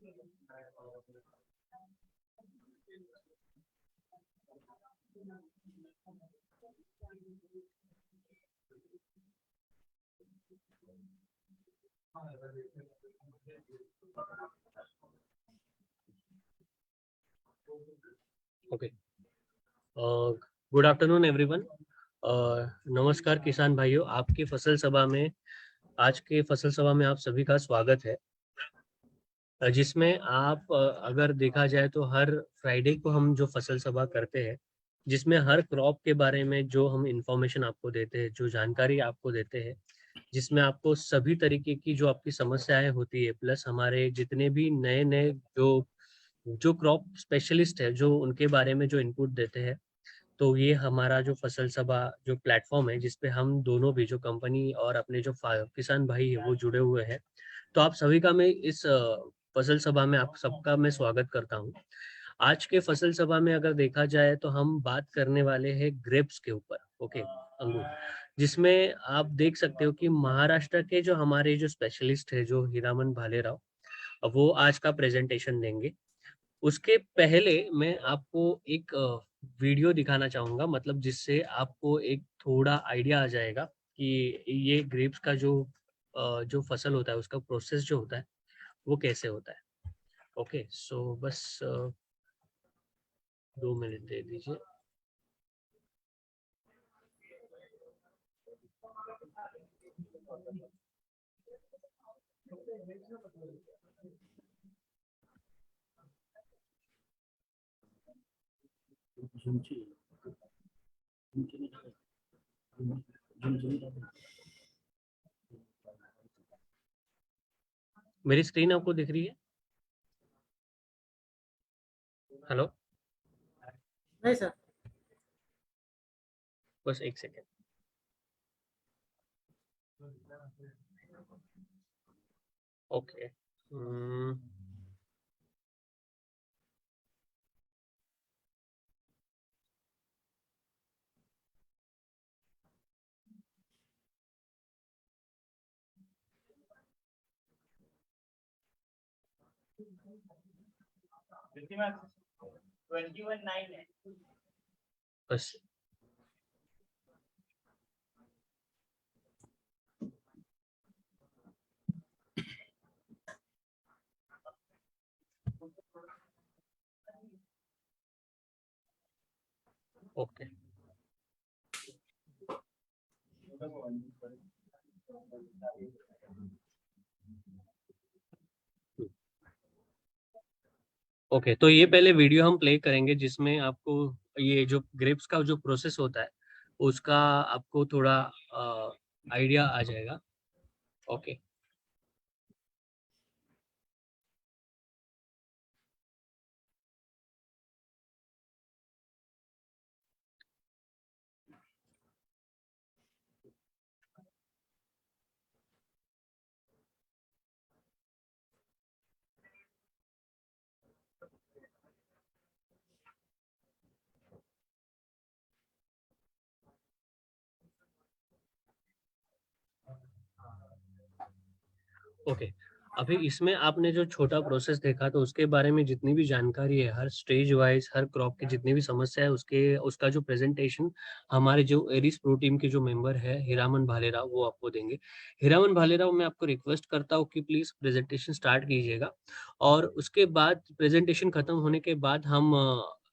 Okay, good afternoon everyone. नमस्कार किसान भाइयों, आपकी फसल सभा में आज के फसल सभा में आप सभी का स्वागत है। जिसमें आप अगर देखा जाए तो हर फ्राइडे को हम जो फसल सभा करते हैं, जिसमें हर क्रॉप के बारे में जो हम इंफॉर्मेशन आपको देते हैं, जो जानकारी आपको देते हैं, जिसमें आपको सभी तरीके की जो आपकी समस्याएं होती है, प्लस हमारे जितने भी नए नए जो जो क्रॉप स्पेशलिस्ट है जो उनके बारे में जो इनपुट देते हैं। तो ये हमारा जो फसल सभा जो प्लेटफॉर्म है, जिसपे हम दोनों भी जो कंपनी और अपने जो किसान भाई है वो जुड़े हुए हैं। तो आप सभी का मैं इस फसल सभा में आप सबका मैं स्वागत करता हूँ। आज के फसल सभा में अगर देखा जाए तो हम बात करने वाले हैं ग्रेप्स के ऊपर। ओके, अंगूर, जिसमें आप देख सकते हो कि महाराष्ट्र के जो हमारे जो स्पेशलिस्ट है जो हीरामन भालेराव, वो आज का प्रेजेंटेशन देंगे। उसके पहले मैं आपको एक वीडियो दिखाना चाहूंगा, मतलब जिससे आपको एक थोड़ा आइडिया आ जाएगा कि ये ग्रेप्स का जो फसल होता है उसका प्रोसेस जो होता है वो कैसे होता है। ओके, सो बस 2 मिनट दे दीजिए। मेरी स्क्रीन आपको दिख रही है? हेलो? नहीं सर। बस एक सेकेंड। ओके, बस ओके। ओके, तो ये पहले वीडियो हम प्ले करेंगे जिसमें आपको ये जो ग्रेप्स का जो प्रोसेस होता है उसका आपको थोड़ा आइडिया आ जाएगा। Okay, okay. अभी इसमें आपने जो छोटा प्रोसेस देखा तो उसके बारे में जितनी भी जानकारी है, हर स्टेज वाइज हर क्रॉप की जितनी भी समस्या है उसके उसका जो प्रेजेंटेशन हमारे जो एरिस प्रो टीम के जो मेंबर है हीरामन भालेराव वो आपको देंगे। हीरामन भालेराव, मैं आपको रिक्वेस्ट करता हूँ कि प्लीज प्रेजेंटेशन स्टार्ट कीजिएगा, और उसके बाद प्रेजेंटेशन खत्म होने के बाद हम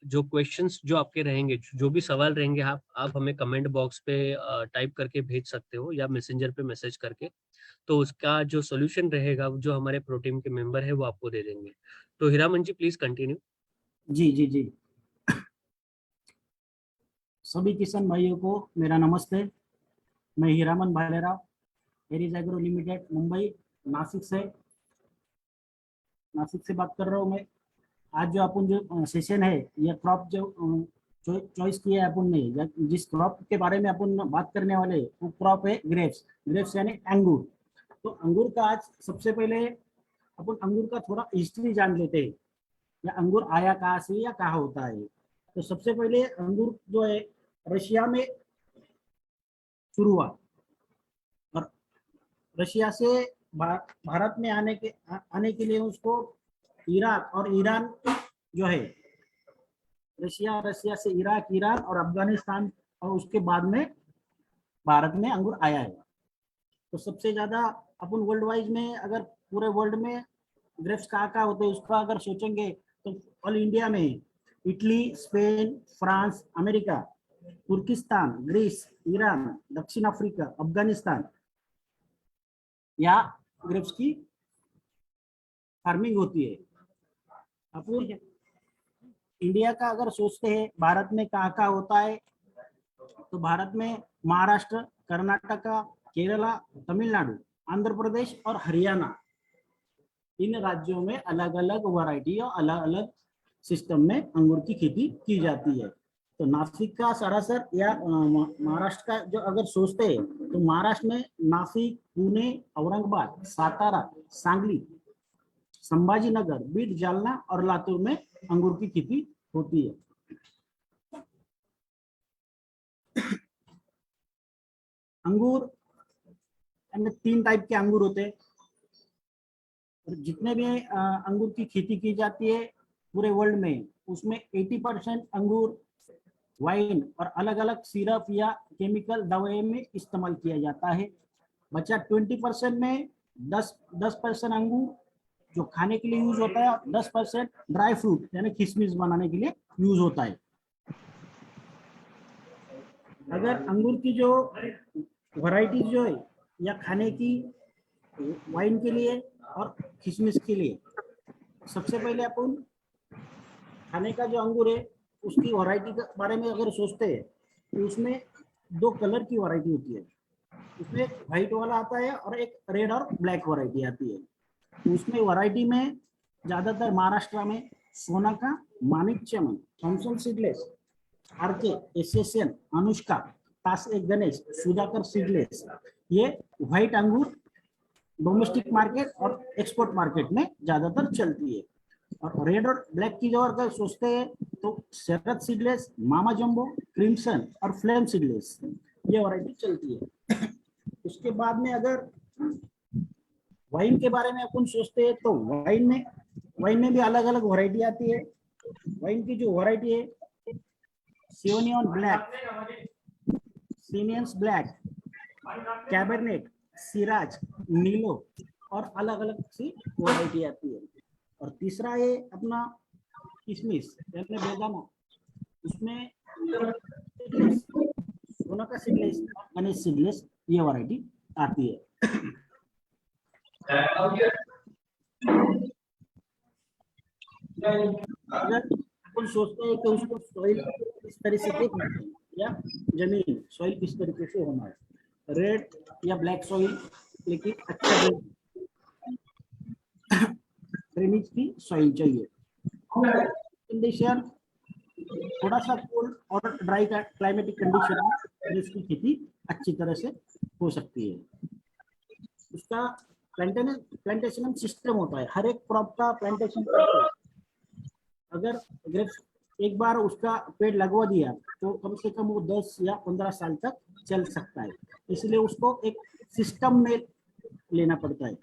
जो क्वेश्चंस जो आपके रहेंगे, जो भी सवाल रहेंगे, आप हमें कमेंट बॉक्स पे टाइप करके भेज सकते हो या मैसेंजर पे मैसेज करके। तो उसका जो सॉल्यूशन रहेगा जो हमारे प्रो टीम के मेंबर है वो आपको दे देंगे। तो हीरामन जी प्लीज कंटिन्यू। जी जी जी, सभी किसान भाइयों को मेरा नमस्ते। मैं Hiraman Bhalerao Aries agro limited Mumbai Nashik से बात कर रहा हूँ मैं। आज जो अपन जो सेशन है, ये क्रॉप जो चॉइस किया है अपन ने, जिस क्रॉप के बारे में अपन बात करने वाले वो क्रॉप है ग्रेप्स। ग्रेप्स यानी अंगूर। तो अंगूर का आज सबसे पहले अपन अंगूर का थोड़ा हिस्ट्री जान लेते हैं, या अंगूर आया कहाँ से या कहाँ होता है। तो सबसे पहले अंगूर जो है रशिया में शुरू हुआ, और रशिया से भारत में आने के लिए उसको इराक और ईरान जो है, रशिया से इराक, ईरान और अफगानिस्तान, और उसके बाद में भारत में अंगूर आया है। तो सबसे ज्यादा अपन वर्ल्ड वाइज में, अगर पूरे वर्ल्ड में ग्रेप्स कहाँ होते हैं उसका अगर सोचेंगे तो ऑल इंडिया में इटली, स्पेन, फ्रांस, अमेरिका, तुर्किस्तान, ग्रीस, ईरान, दक्षिण अफ्रीका, अफगानिस्तान, या ग्रेप्स की फार्मिंग होती है। अपन इंडिया का अगर सोचते हैं भारत में कहाँ होता है, तो भारत में महाराष्ट्र, कर्नाटका, केरला, तमिलनाडु, आंध्र प्रदेश और हरियाणा, इन राज्यों में अलग अलग वैरायटी और अलग अलग सिस्टम में अंगूर की खेती की जाती है। तो नासिक का सरासर या महाराष्ट्र का जो अगर सोचते हैं तो महाराष्ट्र में नासिक, पुणे, औरंगाबाद, सातारा, सांगली, संभाजीनगर, बीड, जालना और लातूर में अंगूर की खेती होती है। अंगूर, 3 टाइप के अंगूर होते हैं। और जितने भी अंगूर की खेती की जाती है पूरे वर्ल्ड में, उसमें 80% अंगूर वाइन और अलग अलग सिरप या केमिकल दवाई में इस्तेमाल किया जाता है। बचा 20% में 10% अंगूर जो खाने के लिए यूज होता है, और 10% ड्राई फ्रूट यानी किशमिश बनाने के लिए यूज होता है। अगर अंगूर की जो वैरायटी जो है या खाने की, वाइन के लिए और किशमिश के लिए, सबसे पहले अपन खाने का जो अंगूर है उसकी वैरायटी के बारे में अगर सोचते हैं तो उसमें 2 कलर की वैरायटी होती है। उसमें एक व्हाइट वाला आता है और एक रेड और ब्लैक वैरायटी आती है। तो उसमें वैरायटी में ज्यादातर महाराष्ट्र में Sonaka, Manik Chaman, Thompson seedless, RK, SSN, Anushka, Tas एक गणेश, सुधाकर सीडलेस, ये व्हाइट अंगूर डोमेस्टिक मार्केट और एक्सपोर्ट मार्केट में ज्यादातर चलती है। और रेड और ब्लैक की जो अगर सोचते हैं तो शरद सीडलेस, मामा जंबो, क्रिम्सन और फ्लेम सीडलेस, ये वैरायटी चलती है। उसके बाद में अगर वाइन के बारे में अपन सोचते हैं तो वाइन में भी अलग अलग वैरायटी आती है। वाइन की जो वैरायटी है, सियोनियन ब्लैक, सीनियंस ब्लैक, कैबरनेट, सिराज, नीलो और अलग अलग सी वैरायटी आती है। और तीसरा है अपना किशमिश यानी बेदाना, उसमें सोना का सीडलेस, गणेश सीडलेस, ये वैरायटी आती है। अगर अपन सोचते हैं कि उसको सॉइल किस तरीके से देखना है या जमीन सॉइल किस तरीके से होना है, रेड या ब्लैक सॉइल, लेकिन अच्छा ड्रेनेज की सॉइल चाहिए। कंडीशन थोड़ा सा कोल्ड और ड्राई क्लाइमेटिक कंडीशन में इसकी खेती अच्छी तरह से हो सकती है। उसका प्लांटेशन सिस्टम होता है, हर एक क्रॉप का प्लांटेशन करते हैं। अगर ग्रेप्स एक बार उसका पेड़ लगवा दिया तो कम से कम वो 10 या 15 साल तक चल सकता है, इसलिए उसको एक सिस्टम में लेना पड़ता है।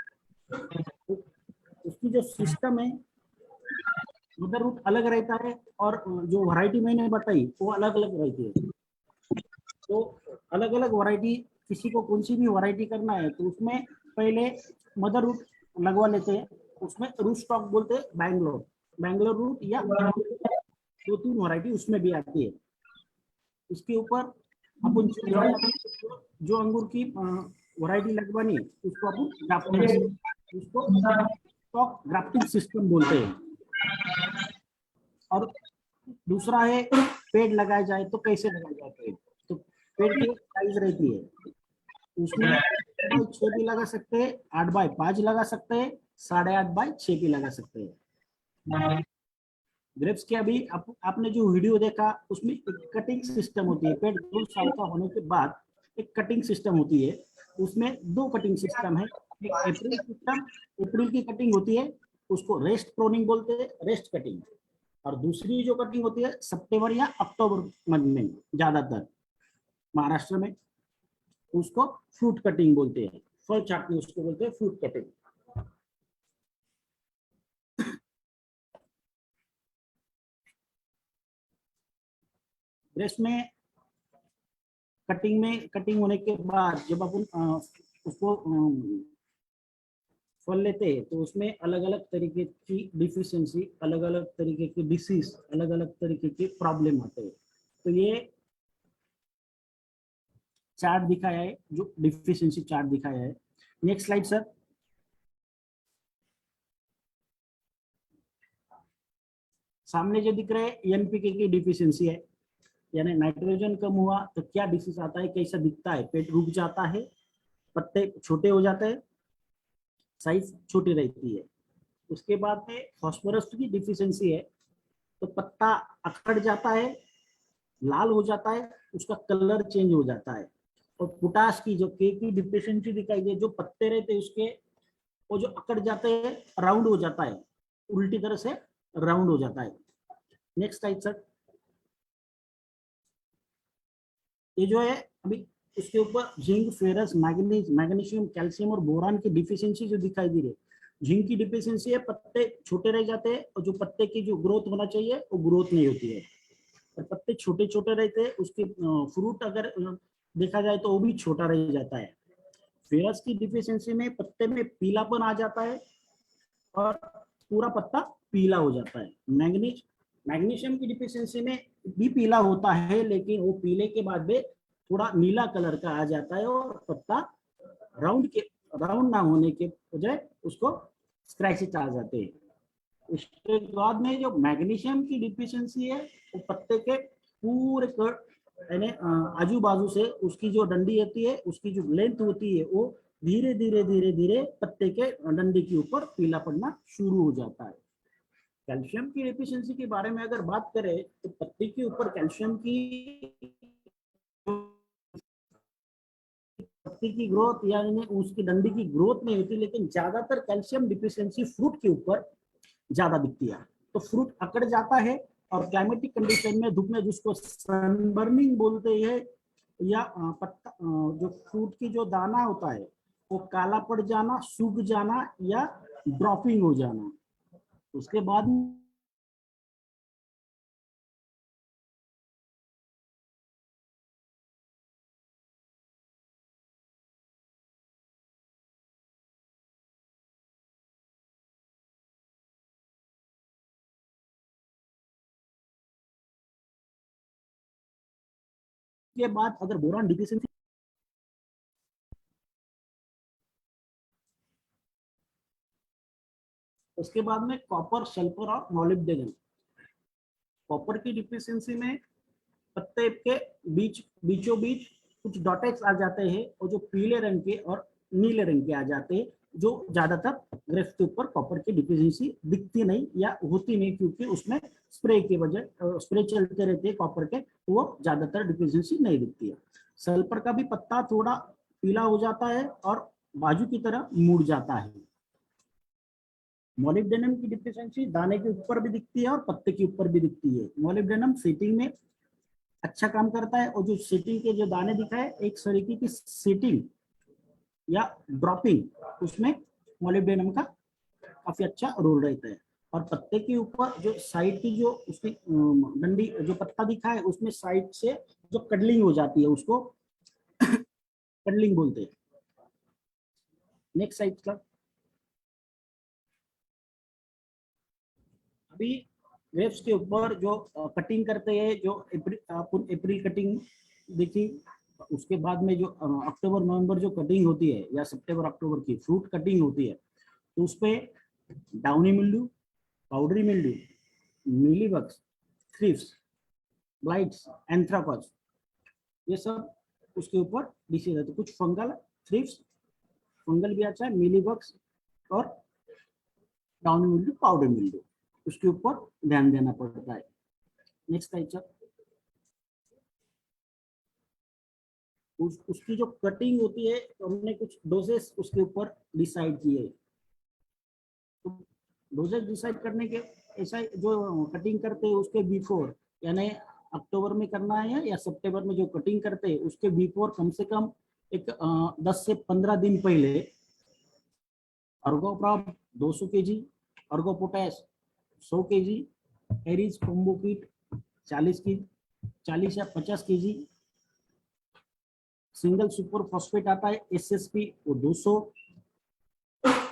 उसकी जो सिस्टम है, मदर रूट अलग रहता है और जो वैरायटी मैंने बताई वो अलग अलग रहती है। तो अलग अलग वैरायटी, किसी को कौन सी भी वैरायटी करना है तो उसमें पहले मदर रूट लगवा लेते हैं, उसमें रूट स्टॉक बोलते हैं, बैंगलोर रूट या 2-3 वैरायटी उसमें भी आती है। इसके ऊपर अपन जो अंगूर की वैरायटी लगवानी है उसको अपन ग्राफ्टिंग, उसको स्टॉक ग्राफ्टिंग सिस्टम बोलते हैं। और दूसरा है पेड़ लगाया जाए तो कैसे लगाया जाए पेड़, तो पेड़ की साइज रहती है, उसमें 8x6 भी लगा सकते हैं, 8x5 लगा सकते हैं, 8.5x6 भी लगा सकते हैं। ग्रेप्स के अभी आपने जो वीडियो देखा उसमें एक कटिंग सिस्टम होती है, पेड़ 2 साल का होने के बाद एक कटिंग सिस्टम होती है। उसमें 2 कटिंग सिस्टम है, एक अप्रैल सिस्टम, अप्रैल की कटिंग होती है, उसको रेस्ट प्रोनिंग बोलते हैं, रेस्ट कटिंग। और दूसरी जो कटिंग होती है सितंबर या अक्टूबर मंथ में ज्यादातर महाराष्ट्र में, उसको फ्रूट कटिंग बोलते हैं, फल छाटनी उसको बोलते हैं फ्रूट कटिंग। ग्रेप्स में कटिंग होने के बाद जब अपन उसको फल लेते हैं तो उसमें अलग अलग तरीके की डिफिशियंसी, अलग अलग तरीके की डिसीज, अलग अलग तरीके के प्रॉब्लम आते हैं। तो ये चार्ट दिखाया है, जो डिफिशियंसी चार्ट दिखाया है। Next slide sir. सामने जो दिख रहा है एनपीके की डिफिशियंसी है, यानी नाइट्रोजन कम हुआ तो क्या डिसीज आता है, कैसा दिखता है, पेट रुक जाता है, पत्ते छोटे हो जाते हैं, साइज छोटी रहती है। उसके बाद में फास्फोरस की डिफिशियंसी है तो पत्ता अकड़ जाता है, लाल हो जाता है, उसका कलर चेंज हो जाता है। और पोटाश की जो के की डिफिशियंसी दिखाई दे, जो पत्ते रहते हैं उसके वो जो अकड़ जाते हैं, राउंड हो जाता है, उल्टी तरह से राउंड हो जाता है। Next slide sir. ये जो है अभी इसके ऊपर zinc, ferrous, manganese, magnesium, calcium और बोरान की डिफिशियंसी जो दिखाई दे रही है। जिंक की डिफिशियंसी है, पत्ते छोटे रह जाते हैं और जो पत्ते की जो ग्रोथ होना चाहिए वो ग्रोथ नहीं होती है, और पत्ते छोटे छोटे रहते हैं, उसके फ्रूट अगर देखा जाए तो वो भी छोटा रह जाता है। फेरस की डिफिशियंसी में पत्ते में पीलापन आ जाता है और पूरा पत्ता पीला हो जाता है। मैग्नीज, मैग्नीशियम की डिफिशियंसी में भी पीला होता है, लेकिन वो पीले के बाद में थोड़ा नीला कलर का आ जाता है और पत्ता राउंड ना होने के बजाय उसको स्क्रैचेस आ जाते हैं। उसके बाद में जो मैग्नीशियम की डिफिशियंसी है वो पत्ते के पूरे यानी आजू बाजू से उसकी जो डंडी होती है, उसकी जो लेंथ होती है, वो धीरे धीरे धीरे धीरे पत्ते के डंडी के ऊपर पीला पड़ना शुरू हो जाता है। कैल्शियम की डिफिशियंसी के बारे में अगर बात करें तो पत्ते के ऊपर कैल्शियम की, पत्ती की ग्रोथ यानी उसकी डंडी की ग्रोथ नहीं होती, लेकिन ज्यादातर कैल्शियम डिफिशियंसी फ्रूट के ऊपर ज्यादा दिखती है। तो फ्रूट अकड़ जाता है और क्लाइमेटिक कंडीशन में, धूप में, जिसको सनबर्निंग बोलते हैं, या पत्ता जो फ्रूट की जो दाना होता है वो काला पड़ जाना, सूख जाना या ड्रॉपिंग हो जाना। उसके बाद के बाद अगर बोरान डिफिशियंसी, उसके बाद में कॉपर, सल्फर और मोलिब्डेनम। कॉपर की डिफिशियंसी में पत्ते के बीचों बीच कुछ डॉटेक्स आ जाते हैं और जो पीले रंग के और नीले रंग के आ जाते हैं, जो ज्यादातर ग्रेप्स के ऊपर कॉपर की डिफिशियंसी दिखती नहीं या होती नहीं, क्योंकि उसमें स्प्रे की वजह स्प्रे चलते रहते हैं कॉपर के, तो वो ज्यादातर डिफिशियंसी नहीं दिखती है। सल्फर का भी पत्ता थोड़ा पीला हो जाता है और बाजू की तरह मुड़ जाता है। मोलिब्डेनम की डिफिशियंसी दाने के ऊपर भी दिखती है और पत्ते के ऊपर भी दिखती है। मोलिब्डेनम सीटिंग में अच्छा काम करता है, और जो सीटिंग के जो दाने दिखाए, एक तरीके की सीटिंग या ड्रॉपिंग, उसमें मोलिब्डेनम का काफी अच्छा रोल रहता है। और पत्ते के ऊपर जो साइड की जो उसकी डंडी, जो पत्ता दिखा है उसमें साइड से जो कडलिंग हो जाती है उसको कडलिंग बोलते हैं। नेक्स्ट साइड का। अभी ग्रेप्स के ऊपर जो कटिंग करते हैं, जो अप्रैल कटिंग देखी, उसके बाद में जो अक्टूबर नवंबर जो कटिंग होती है, या सितंबर अक्टूबर की फ्रूट कटिंग होती है, तो उस पे downy mildew, powdery mildew, mealybugs, thrips, blights, anthracnose, ये सब उसके ऊपर डिसीज है। तो कुछ फंगल, थ्रिप्स, फंगल भी अच्छा है, मिलीबग्स और डाउनी मिल्ड्यू, पाउडर मिल्ड्यू, उसके ऊपर ध्यान देना पड़ता है। नेक्स्ट टाइप उसकी जो कटिंग होती है, तो हमने कुछ डोजेस उसके ऊपर डिसाइड किए। तो डोजेस डिसाइड करने के, ऐसा जो कटिंग करते हैं उसके बिफोर, यानी अक्टूबर में करना है या सितंबर में जो कटिंग करते हैं उसके बिफोर कम से कम एक 10 से 15 दिन पहले अर्गोप्रॉप 200 केजी, अर्गोपोटैश 100 केजी, एरिज कोम्बो किट 40 की 40 या 50 केजी। सिंगल सुपर फॉस्फेट आता है SSP वो 200।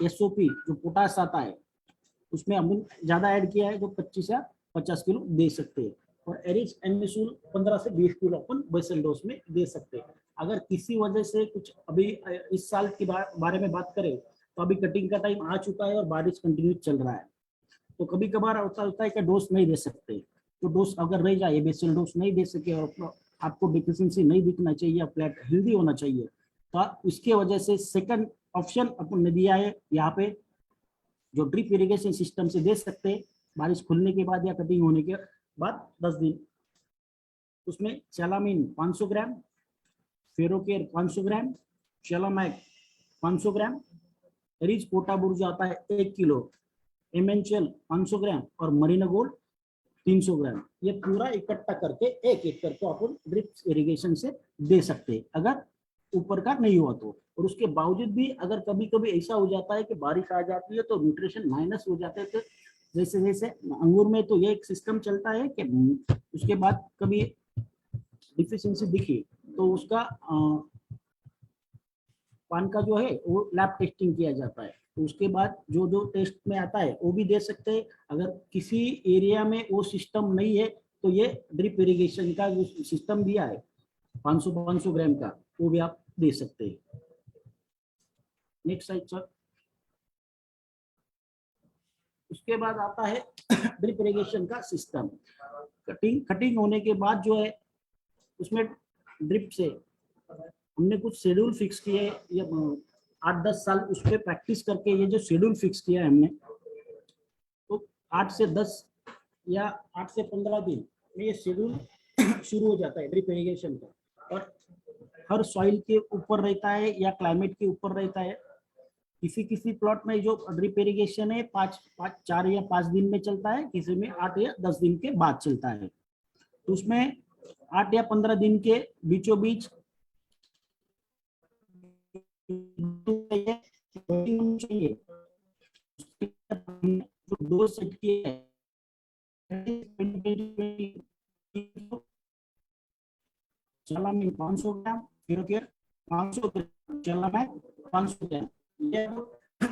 SOP जो पोटास आता है उसमें हमने ज्यादा ऐड किया है, जो 25 या 50 किलो दे सकते हैं। और एरिच एमिसोल 15 से 20 किलो अपन बेसल डोज में दे सकते हैं। अगर किसी वजह से कुछ अभी इस साल के बारे में बात करें तो अभी कटिंग का टाइम आ चुका है और बारिश कंटिन्यू चल रहा है, तो कभी कभार होता है कि डोज नहीं दे सकते। तो डोज अगर रह जाए, बेसल डोज नहीं दे सके और आपको डिफिशियंसी नहीं दिखना चाहिए, प्लेट हेल्दी होना चाहिए, तो इसके वजह से सेकंड ऑप्शन अपन ने दिया है यहाँ पे, जो ड्रिप इरिगेशन सिस्टम से दे सकते हैं बारिश खुलने के बाद या कटिंग होने के बाद 10 दिन। उसमें चैलामीन 500 ग्राम, फेरोकेयर 500 ग्राम, चैलामैक 500 ग्राम, रिच पोटाबुर जो आता है 1 किलो, एमेंचल 500 ग्राम और मरीना गोल्ड 300 ग्राम। ये पूरा इकट्ठा करके एक एक करके अपन ड्रिप इरिगेशन से दे सकते हैं अगर ऊपर का नहीं हुआ तो। और उसके बावजूद भी अगर कभी कभी ऐसा हो जाता है कि बारिश आ जाती है तो न्यूट्रिशन माइनस हो जाते हैं, तो जैसे जैसे अंगूर में तो ये एक सिस्टम चलता है कि उसके बाद कभी डिफिशियंसी दिखी तो उसका पान का जो है वो लैब टेस्टिंग किया जाता है, तो उसके बाद जो जो टेस्ट में आता है वो भी दे सकते हैं। अगर किसी एरिया में वो सिस्टम नहीं है तो ये ड्रिप इरिगेशन का जो सिस्टम दिया है 500 ग्राम का, वो भी आप दे सकते हैं। Next side sir. उसके बाद आता है ड्रिप इरिगेशन का सिस्टम। कटिंग होने के बाद जो है उसमें ड्रिप से हमने कुछ शेड्यूल फिक्स किए, ये 8-10 साल उस पर प्रैक्टिस करके ये जो शेड्यूल फिक्स किया है हमने, तो 8 से 10 या 8 से 15 दिन में ये शेड्यूल शुरू हो जाता है ड्रिप इरिगेशन का। और हर सॉइल के ऊपर रहता है या क्लाइमेट के ऊपर रहता है। किसी किसी प्लॉट में जो ड्रिप इरिगेशन है 4 या 5 दिन में चलता है, किसी में 8 या 10 दिन के बाद चलता है। तो उसमें 8 या 15 दिन के बीचों बीच चाहिए जो दो सेट किए हैं, चलामीन 500 ग्राम, फेरोकेयर 500 ग्राम, चलामैक 500 ग्राम, ये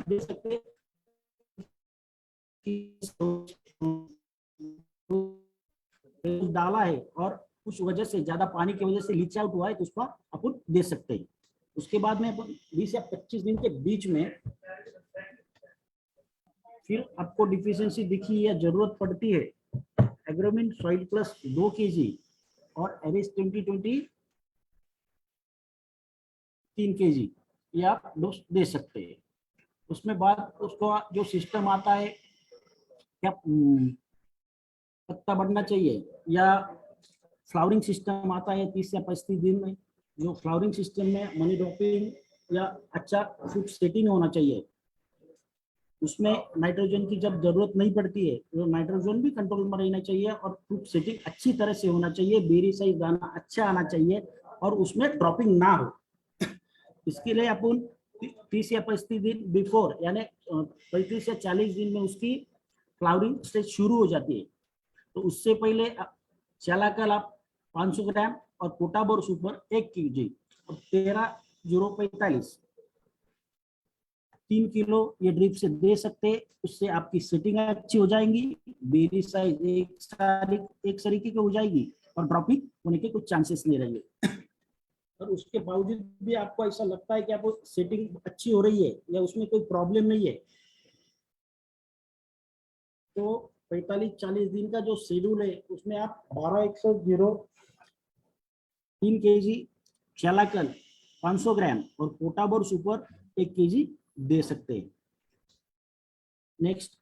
दे सकते डाला है और उस वजह से ज्यादा पानी की वजह से लीच आउट हुआ है तो उसको अपन दे सकते हैं। उसके बाद में अपन 20 या 25 दिन के बीच में फिर आपको डिफिशियंसी दिखी या जरूरत पड़ती है, एग्रोमिन सॉइल प्लस 2 kg और एरिस 2020 3 kg ये आप डोज दे सकते हैं। उसमें बाद उसको जो सिस्टम आता है, क्या पत्ता बढ़ना चाहिए या फ्लावरिंग सिस्टम आता है 30 या 35 दिन में, जो फ्लावरिंग सिस्टम में मनी ड्रॉपिंग या अच्छा फ्रूट सेटिंग होना चाहिए। उसमें नाइट्रोजन की जब जरूरत नहीं पड़ती है तो नाइट्रोजन भी कंट्रोल में रहना चाहिए और फ्रूट सेटिंग अच्छी तरह से होना चाहिए, बेरी साइज दाना अच्छा आना चाहिए और उसमें ड्रॉपिंग ना हो। इसके लिए अपन 30 या 35 दिन बिफोर यानी 35 या 40 दिन में उसकी फ्लावरिंग स्टेज शुरू हो जाती है, तो उससे पहले चैलाकल आप 500 ग्राम और पोटाबोर सुपर 1 kg और 13-045 3 किलो ये ड्रिप से दे सकते हैं। उससे आपकी सेटिंग अच्छी हो जाएंगी, बेरी साइज एक तरीके की हो जाएगी और ड्रॉपिंग होने के कुछ चांसेस नहीं रहेंगे। और उसके बावजूद भी आपको ऐसा लगता है कि आपको सेटिंग अच्छी हो रही है या उसमें कोई प्रॉब्लम नहीं है, तो 45-40 दिन का जो शेड्यूल है उसमें आप 12-100 3 kg, चैलाकल 500 ग्राम और पोटाबोर सुपर 1 kg दे सकते हैं। नेक्स्ट।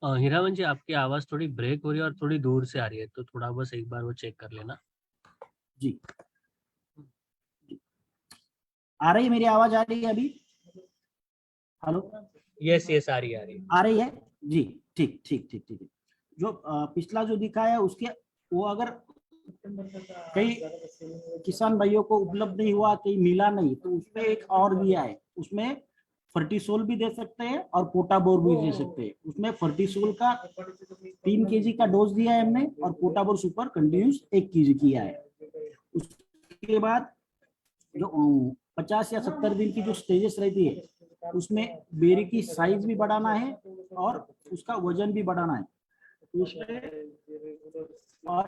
हीरावन जी, आपकी आवाज थोड़ी ब्रेक हो रही है और थोड़ी दूर से आ रही है, तो थोड़ा बस एक बार वो चेक कर लेना। जी आ रही है, मेरी आवाज आ रही है अभी? हेलो? यस यस, आ रही है, आ रही है। आ रही है जी, ठीक ठीक ठीक ठीक। जो पिछला जो दिखाया उसके वो अगर कई किसान भाइयों को उपलब्ध नहीं हुआ, कहीं मिला नहीं, तो उसमें एक और दिया है, उसमें फर्टिसोल भी दे सकते हैं और पोटाबोर भी दे सकते हैं। उसमें फर्टिसोल का 3 kg का डोज दिया है हमने और पोटाबोर सुपर कंटिन्यूस 1 kg किया है। उसके बाद जो 50 या 70 दिन की जो स्टेजेस रहती है उसमें बेरी की साइज भी बढ़ाना है और उसका वजन भी बढ़ाना है उसमें। और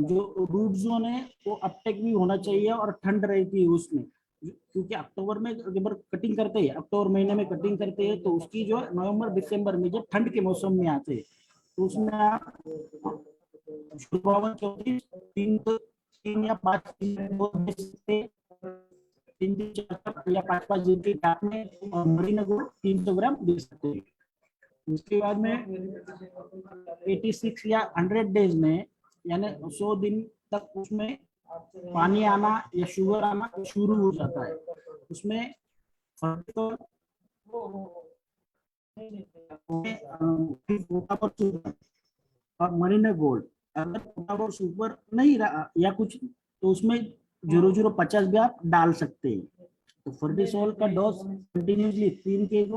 जो रूट जोन है वो अपटेक भी होना चाहिए और ठंड रहती है उसमें, क्योंकि अक्टूबर में जब कटिंग करते हैं, अक्टूबर महीने में कटिंग करते हैं तो उसकी जो नवंबर दिसंबर में जब ठंड के मौसम में आते हैं तो उसमें आप 52 3 या 5 दे सकते हैं, 3 या 5 दिन के गैप में, और मरीना को 300 ग्राम दे सकते हैं। उसके बाद में 86 या 100 डेज में यानी 100 दिन तक उसमें पानी आना या शुगर आना शुरू हो जाता है। उसमें और मरीना गोल्ड, अगर पोटाबोर सुपर नहीं रहा या कुछ तो उसमें 0.050 भी आप डाल सकते हैं। तो फर्टिसोल का डोज कंटिन्यूसली 3 kg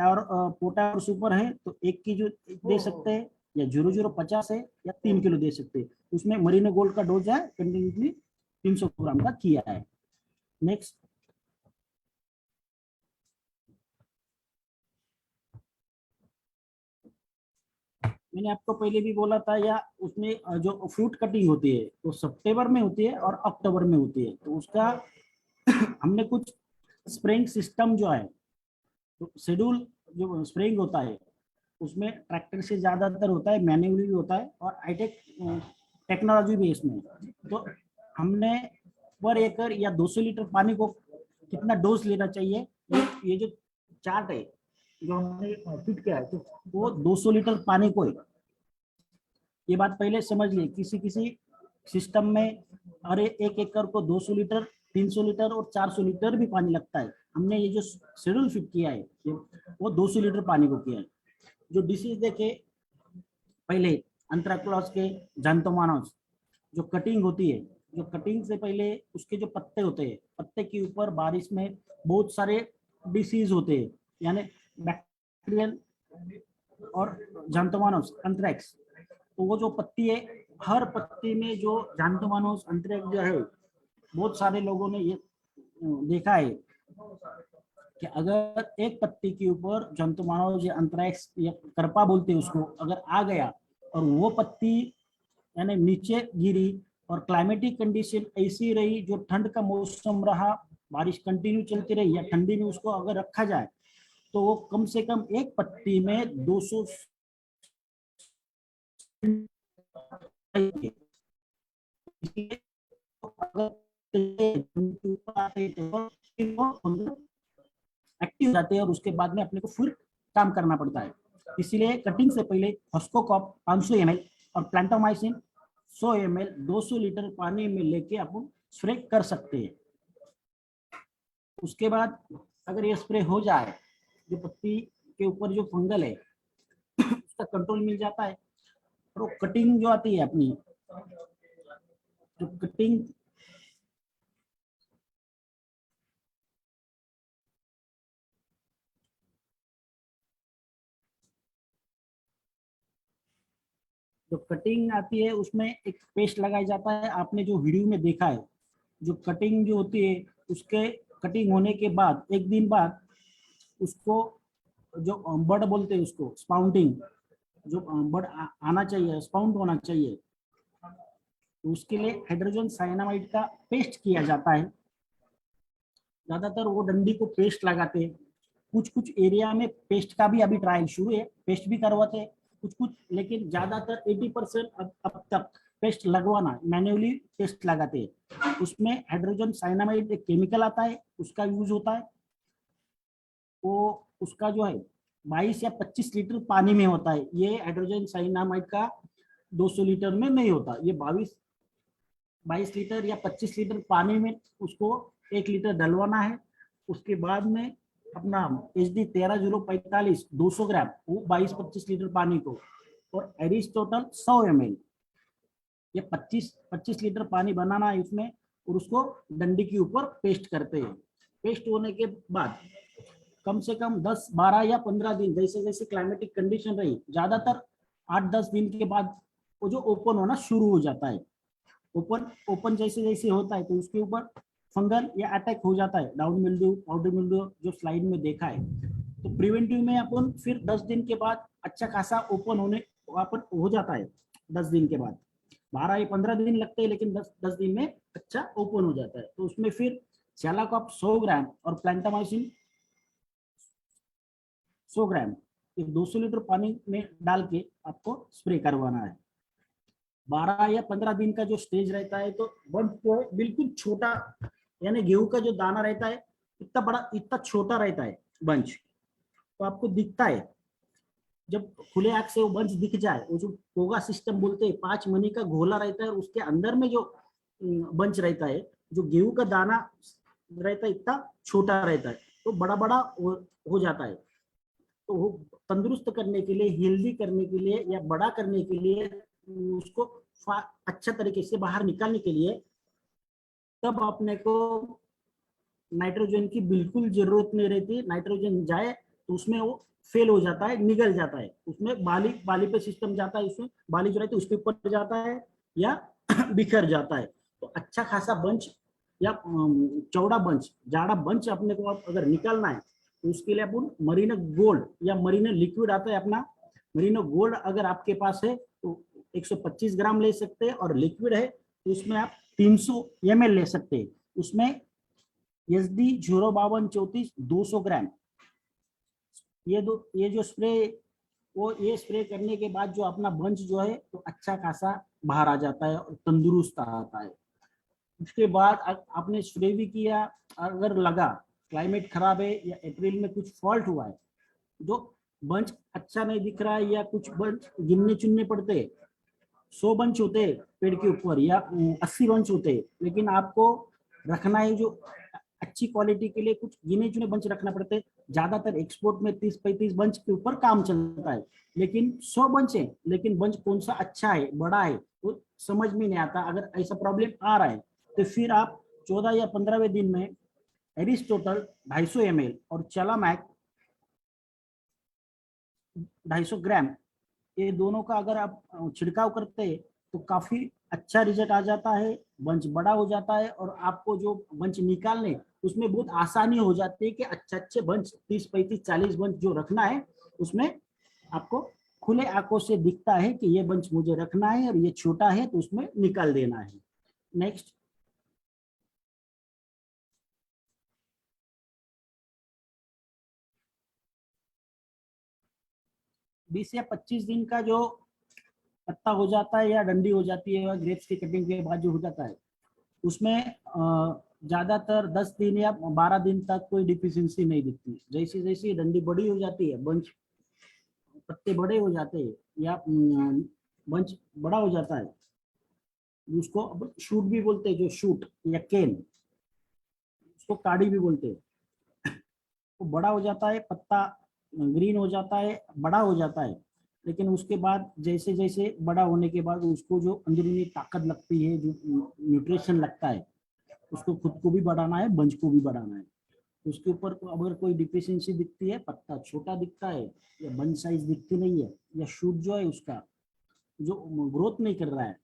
और पोटाबोर सुपर है तो 1 kg दे सकते हैं, या 0.050 है या 3 किलो दे सकते हैं। उसमें मरीना गोल्ड का डोज है कंटिन्यूसली 300 ग्राम का किया है। नेक्स्ट, मैंने आपको पहले भी बोला था, या उसमें जो फ्रूट कटिंग होती है तो सितंबर में होती है और अक्टूबर में होती है। तो उसका हमने कुछ स्प्रेइंग सिस्टम जो है, तो शेड्यूल जो स्प्रेइंग होता है उसमें ट्रैक्टर से ज्यादातर होता है, मैन्युअली भी होता है और हाईटेक टेक्नोलॉजी भी इसमें। तो हमने पर एकड़ या 200 लीटर पानी को कितना डोज लेना चाहिए, ये जो चार्ट है जो हमने फिट किया है तो वो 200 लीटर पानी को है। ये बात पहले समझ लिए, किसी किसी सिस्टम में अरे 1 एकड़ को 200 लीटर 300 लीटर और 400 लीटर भी पानी लगता है। हमने ये जो शेड्यूल फिट किया है वो 200 लीटर पानी को किया है। जो डिसीज देखे पहले अंथ्रेक्नोज के जंतुमानस, जो कटिंग होती है, जो कटिंग से पहले उसके जो पत्ते होते हैं, पत्ते के ऊपर बारिश में बहुत सारे डिसीज होते हैं, यानी बैक्टीरियल और जंतुमानस अंथ्रेक्स। तो वो जो पत्ती है, हर पत्ती में जो जंतुमानस अंथ्रेक्स जो है, बहुत सारे लोगों ने ये देखा है कि अगर एक पत्ती के ऊपर जंतुमानस या अंथ्रेक्स या करपा बोलते हैं उसको, अगर आ गया और वो पत्ती यानी नीचे गिरी और क्लाइमेटिक कंडीशन ऐसी रही, जो ठंड का मौसम रहा, बारिश कंटिन्यू चलती रही या ठंडी में उसको अगर रखा जाए तो वो कम से कम एक पत्ती में 200 एक्टिव जाते हैं और उसके बाद में अपने को फिर काम करना पड़ता है। इसीलिए कटिंग से पहले हॉस्कोकॉप 500 ml और प्लांटामाइसिन 100 ml 200 लीटर पानी में लेके अपन स्प्रे कर सकते हैं। उसके बाद अगर ये स्प्रे हो जाए, जो पत्ती के ऊपर जो फंगल है उसका कंट्रोल मिल जाता है। और वो कटिंग जो आती है अपनी, जो कटिंग जो कटिंग आती है उसमें एक पेस्ट लगाया जाता है। आपने जो वीडियो में देखा है, जो कटिंग जो होती है उसके कटिंग होने के बाद 1 दिन बाद उसको जो बड बोलते हैं उसको स्पाउंडिंग, जो बड आना चाहिए, स्पाउंड होना चाहिए, तो उसके लिए हाइड्रोजन साइनामाइड का पेस्ट किया जाता है। ज्यादातर वो डंडी को पेस्ट लगाते हैं, कुछ कुछ एरिया में पेस्ट का भी अभी ट्रायल शुरू है, पेस्ट भी करवाते हैं कुछ कुछ, लेकिन ज्यादातर 80% अब तक पेस्ट लगवाना, मैन्युअली पेस्ट लगाते हैं। उसमें हाइड्रोजन साइनामाइड एक केमिकल आता है, उसका यूज होता है। वो उसका जो है 22 या 25 लीटर पानी में होता है। ये हाइड्रोजन साइनामाइड का 200 लीटर में नहीं होता। ये 22 लीटर या 25 लीटर पानी में उसको 1 लीटर डलवाना है। उसके बाद में अपना HD 13-045 200 ग्राम वो 22-25 लीटर पानी को, और एरिस्टोटल 100 ml, ये 25 लीटर पानी बनाना है इसमें, और उसको डंडी के ऊपर पेस्ट करते हैं। पेस्ट होने के बाद कम से कम 10, 12 या 15 दिन, जैसे जैसे क्लाइमेटिक कंडीशन रही, ज्यादातर 8-10 दिन के बाद वो जो ओपन होना शुरू हो जाता है। ओपन ओपन जैसे जैसे होता है तो उसके ऊपर फंगल या अटैक हो जाता है, डाउन मिल्ड्यू, पाउडर मिल्ड्यू, जो स्लाइड में देखा है। तो प्रिवेंटिव में अपन फिर 10 दिन के बाद अच्छा खासा ओपन होने ओपन हो जाता है। 10 दिन के बाद 12 या 15 दिन लगते हैं, लेकिन 10 दिन में अच्छा ओपन हो जाता है। तो उसमें फिर चैलाकॉप 100 ग्राम और प्लांटामाइसिन 100 ग्राम, ये 200 लीटर पानी में डाल के आपको स्प्रे करवाना है। 12 या 15 दिन का जो स्टेज रहता है तो बंच जो है बिल्कुल छोटा, यानी गेहूं का जो दाना रहता है इतना बड़ा, इतना छोटा रहता है बंच, तो आपको दिखता है। जब खुले आंख से वो बंच दिख जाए, वो जो पोगा सिस्टम बोलते हैं, 5 मनी का घोला रहता है और उसके अंदर में जो बंच रहता है, जो गेहूं का दाना रहता है इतना छोटा रहता है, तो बड़ा बड़ा हो जाता है। तो वो तंदुरुस्त करने के लिए, हेल्दी करने के लिए या बड़ा करने के लिए, उसको अच्छा तरीके से बाहर निकालने के लिए, तब अपने को नाइट्रोजन की बिल्कुल जरूरत नहीं रहती। नाइट्रोजन जाए तो उसमें वो फेल हो जाता है, निगल जाता है, उसमें बाली बाली पे सिस्टम जाता है, उसमें बाली जो रहती है उसके ऊपर जाता है या बिखर जाता है। तो अच्छा खासा बंच या चौड़ा बंच, जाड़ा बंच अपने को अगर निकालना है तो उसके लिए अपन मरीनो गोल्ड या मरीनो लिक्विड आता है अपना, मरीनो गोल्ड अगर आपके पास है तो 125 ग्राम ले सकते हैं, और लिक्विड है तो उसमें आप 300 ml ले सकते हैं। उसमें SD 05234 200 ग्राम, ये जो स्प्रे, वो ये स्प्रे करने के बाद जो अपना बंच जो है तो अच्छा खासा बाहर आ जाता है और तंदुरुस्त आता है। उसके बाद आपने स्प्रे भी किया, अगर लगा क्लाइमेट खराब है या अप्रैल में कुछ फॉल्ट हुआ है, जो बंच अच्छा नहीं दिख रहा है या कुछ बंच गिनने चुनने पड़ते हैं, 100 बंच होते हैं पेड़ के ऊपर या 80 बंच होते हैं, लेकिन आपको रखना है जो अच्छी क्वालिटी के लिए कुछ गिने चुने बंच रखना पड़ते हैं। ज्यादातर एक्सपोर्ट में 30-35 बंच के ऊपर काम चलता है, लेकिन 100 बंच है, लेकिन बंच कौन सा अच्छा है, बड़ा है, वो समझ में नहीं आता। अगर ऐसा प्रॉब्लम आ रहा है तो फिर आप 14 या 15वें दिन में एरिस्टोटल 250 ml और चलामैक 250 ग्राम, ये दोनों का अगर आप छिड़काव करते हैं तो काफी अच्छा रिजल्ट आ जाता है। बंच बड़ा हो जाता है और आपको जो बंच निकालने उसमें बहुत आसानी हो जाती है कि अच्छे अच्छे बंच 30-35-40 बंच जो रखना है, उसमें आपको खुले आंखों से दिखता है कि ये बंच मुझे रखना है और ये छोटा है तो उसमें निकाल देना है। नेक्स्ट। बीस या 25 दिन का जो पत्ता हो जाता है या डंडी हो जाती है, या ग्रेप्स की कटिंग के बाद जो हो जाता है, उसमें ज्यादातर 10 दिन या 12 दिन तक कोई डिफिशियंसी नहीं दिखती। जैसे जैसे डंडी बड़ी हो जाती है, बंच पत्ते बड़े हो जाते हैं या बंच बड़ा हो जाता है, उसको अब शूट भी बोलते हैं, जो शूट या केन, उसको काड़ी भी बोलते हैं। तो बड़ा हो जाता है, पत्ता ग्रीन हो जाता है, बड़ा हो जाता है, लेकिन उसके बाद जैसे जैसे बड़ा होने के बाद उसको जो अंदरूनी ताकत लगती है, जो न्यूट्रिशन लगता है, उसको खुद को भी बढ़ाना है, बंच को भी बढ़ाना है। उसके ऊपर अगर कोई डिफिशियंसी दिखती है, पत्ता छोटा दिखता है या बंच साइज दिखती नहीं है, या शूट जो है उसका जो ग्रोथ नहीं कर रहा है,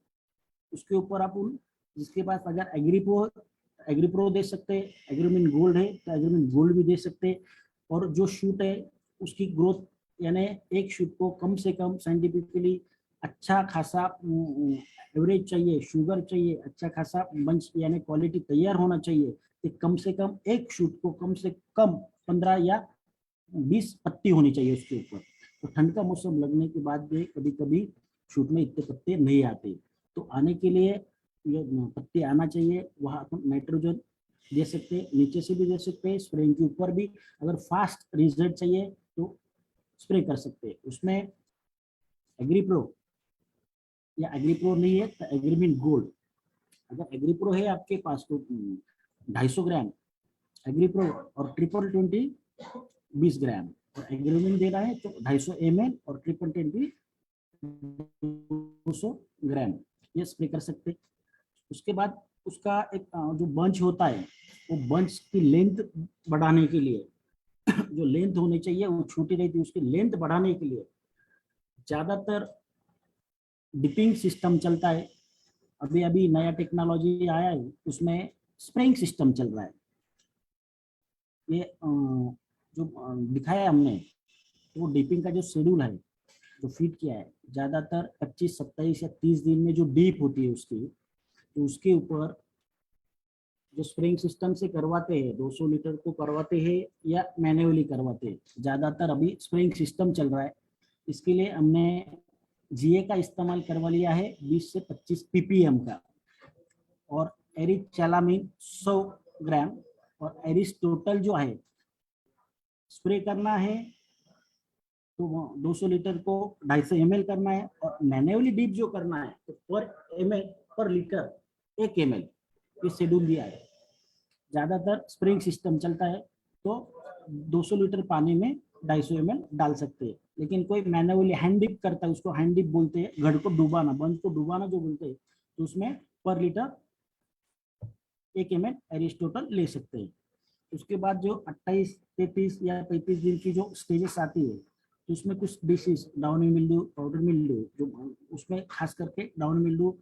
उसके ऊपर आप उन जिसके पास अगर एग्रीप्रो दे सकते हैं, एग्रीमिन गोल्ड है तो एग्रीमिन गोल्ड भी दे सकते हैं। और जो शूट है उसकी ग्रोथ, यानी एक शूट को कम से कम साइंटिफिकली अच्छा खासा एवरेज चाहिए, शुगर चाहिए, अच्छा खासा बंच यानी क्वालिटी तैयार होना चाहिए, कि कम से कम एक शूट को कम से कम 15 या 20 पत्ती होनी चाहिए उसके ऊपर। तो ठंड का मौसम लगने के बाद भी कभी कभी शूट में इतने पत्ते नहीं आते, तो आने के लिए ये पत्ते आना चाहिए, वहाँ अपन नाइट्रोजन दे सकते हैं, नीचे से भी दे सकते हैं, स्प्रे के ऊपर भी। अगर फास्ट रिजल्ट चाहिए तो स्प्रे कर सकते हैं। उसमें एग्रीप्रो या एग्रीप्रो नहीं है तो एग्रीमिन गोल्ड, अगर एग्रीप्रो है आपके पास तो 250 ग्राम एग्रीप्रो, और 2020 20 ग्राम, और एग्रीमिन देना है तो 250 ml और 2020 200 ग्राम, ये स्प्रे कर सकते। उसके बाद उसका एक जो बंच होता है, वो बंच की लेंथ बढ़ाने के लिए जो लेंथ होनी चाहिए वो छोटी रहती है, उसकी लेंथ बढ़ाने के लिए ज्यादातर डिपिंग सिस्टम चलता है। अभी अभी नया टेक्नोलॉजी आया है, उसमें स्प्रिंग सिस्टम चल रहा है। ये जो दिखाया है हमने, वो डिपिंग का जो शेड्यूल है जो फिट किया है, ज्यादातर 25, 27 या 30 दिन में जो डीप होती है उसकी, तो उसके ऊपर जो स्प्रिंग सिस्टम से करवाते हैं 200 लीटर को करवाते हैं या मैन्युअली करवाते हैं। ज्यादातर अभी स्प्रिंग सिस्टम चल रहा है। इसके लिए हमने जीए का इस्तेमाल करवा लिया है 20 से 25 पीपीएम का, और एरिस चैलामीन 100 ग्राम, और एरिस टोटल जो है स्प्रे करना है तो 200 लीटर को 250 ml करना है, और मैन्युअली डीप जो करना है तो पर लीटर 1 ml ये शेड्यूल दिया है। ज्यादातर स्प्रिंग सिस्टम चलता है तो 200 लीटर पानी में 250 ml डाल सकते हैं। लेकिन कोई मैन्युअली हैंड डिप करता है, उसको हैंड डिप बोलते हैं, घड़ को डुबाना, बंच को डुबाना जो बोलते हैं, तो उसमें पर लीटर 1 ml एरिस्टोटल ले सकते हैं। उसके बाद जो 28, 33 या 35 दिन की जो स्टेजेस आती है, तो उसमें कुछ disease, downy mildew, powder mildew, जो उसमें खास करके डाउनी मिल्ड्यू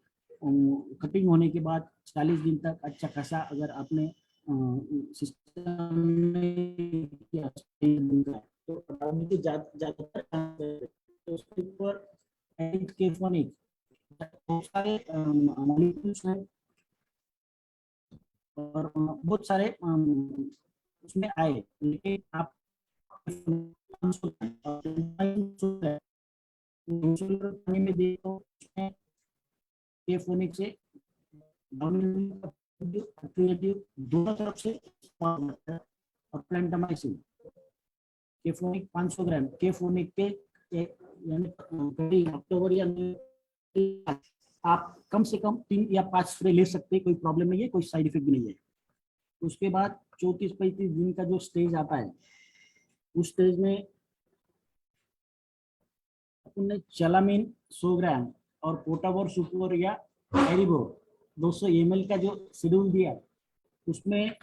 कटिंग होने के बाद 40 दिन तक अच्छा खासा अगर आपने सिस्टम में किया तो डाउनी के ज्यादातर तो उसके ऊपर केफोनिक बहुत सारे मॉलिक्यूल्स हैं, और बहुत सारे उसमें आए, लेकिन आप पानी में देखो उसमें केफोनिक से दोनों तरफ से और प्लेंटामाइसिन केफोनिक 500 ग्राम केफोनिक के यानी अक्टूबर या आप कम से कम 3 या 5 स्प्रे ले सकते हैं, कोई प्रॉब्लम नहीं है, कोई साइड इफेक्ट भी नहीं है। उसके बाद 34-35 दिन का जो स्टेज आता है, उस स्टेज में अपने चलामीन 100 ग्राम और पोटावोर सुपोर या एरिबोर 200 ml का जो शेड्यूल दिया, उसमें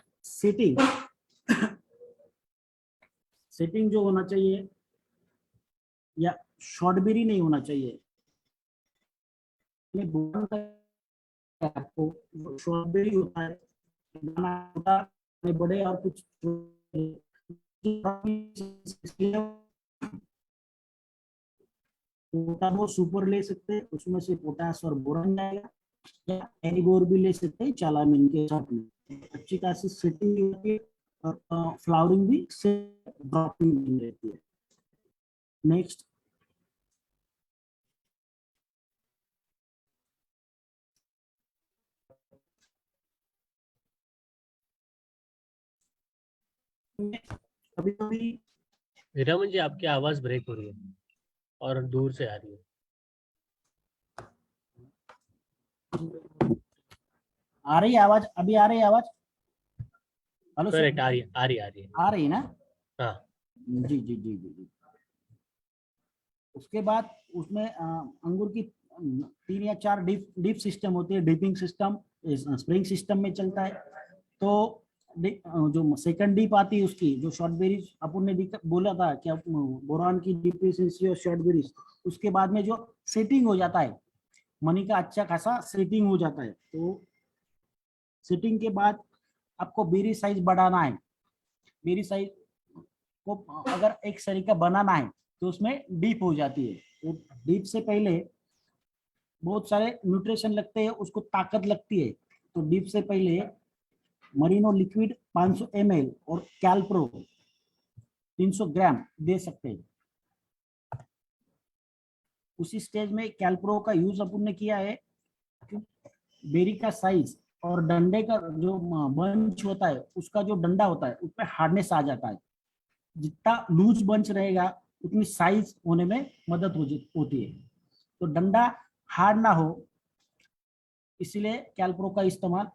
सेटिंग जो होना चाहिए या शॉर्टबेरी नहीं होना चाहिए। आपको शॉर्टबेरी होता है बड़े और कुछ पोटाशो सुपर ले सकते हैं, उसमें से पोटास और बोरॉन जाएगा, या एरिबोर भी ले सकते हैं चालामिन के साथ में। अच्छी खासी सेटिंग होती है और फ्लावरिंग भी से ड्रॉपिंग रहती है। नेक्स्ट कभी कभी हीरामन जी, आपकी आवाज ब्रेक हो रही है और दूर से आ रही है। आ रही है आवाज? अभी आ रही है आवाज? हेलो सर, करेक्ट, आ रही है, आ रही है, आ रही है। आ रही ना? हाँ जी जी जी जी जी। उसके बाद उसमें अंगूर की 3 या 4 डीप सिस्टम होती है। डिपिंग सिस्टम स्प्रिंग सिस्टम में चलता है। तो जो सेकंड डीप आती है उसकी, जो शॉर्टबेरीज अपन ने बोला था कि बोरान की डिफिशिएंसी और शॉर्टबेरीज, उसके बाद में जो सेटिंग हो जाता है, मनी का अच्छा खासा सेटिंग हो जाता है। तो सेटिंग के बाद आपको बेरी साइज बढ़ाना है। बेरी साइज को अगर एक सरी का बनाना है तो उसमें डीप हो जाती है। तो डीप से पहले बहुत सारे न्यूट्रिशन लगते हैं, उसको ताकत लगती है। तो डीप से पहले मरीनो लिक्विड 500 ml और कैल्प्रो 300 ग्राम दे सकते हैं। उसी स्टेज में कैल्प्रो का यूज अपन ने किया है। बेरी का साइज और डंडे का जो बंच होता है, उसका जो डंडा होता है उस पर हार्डनेस आ जाता है। जितना लूज बंच रहेगा उतनी साइज होने में मदद होती है। तो डंडा हार्ड ना हो, इसीलिए कैल्प्रो का इस्तेमाल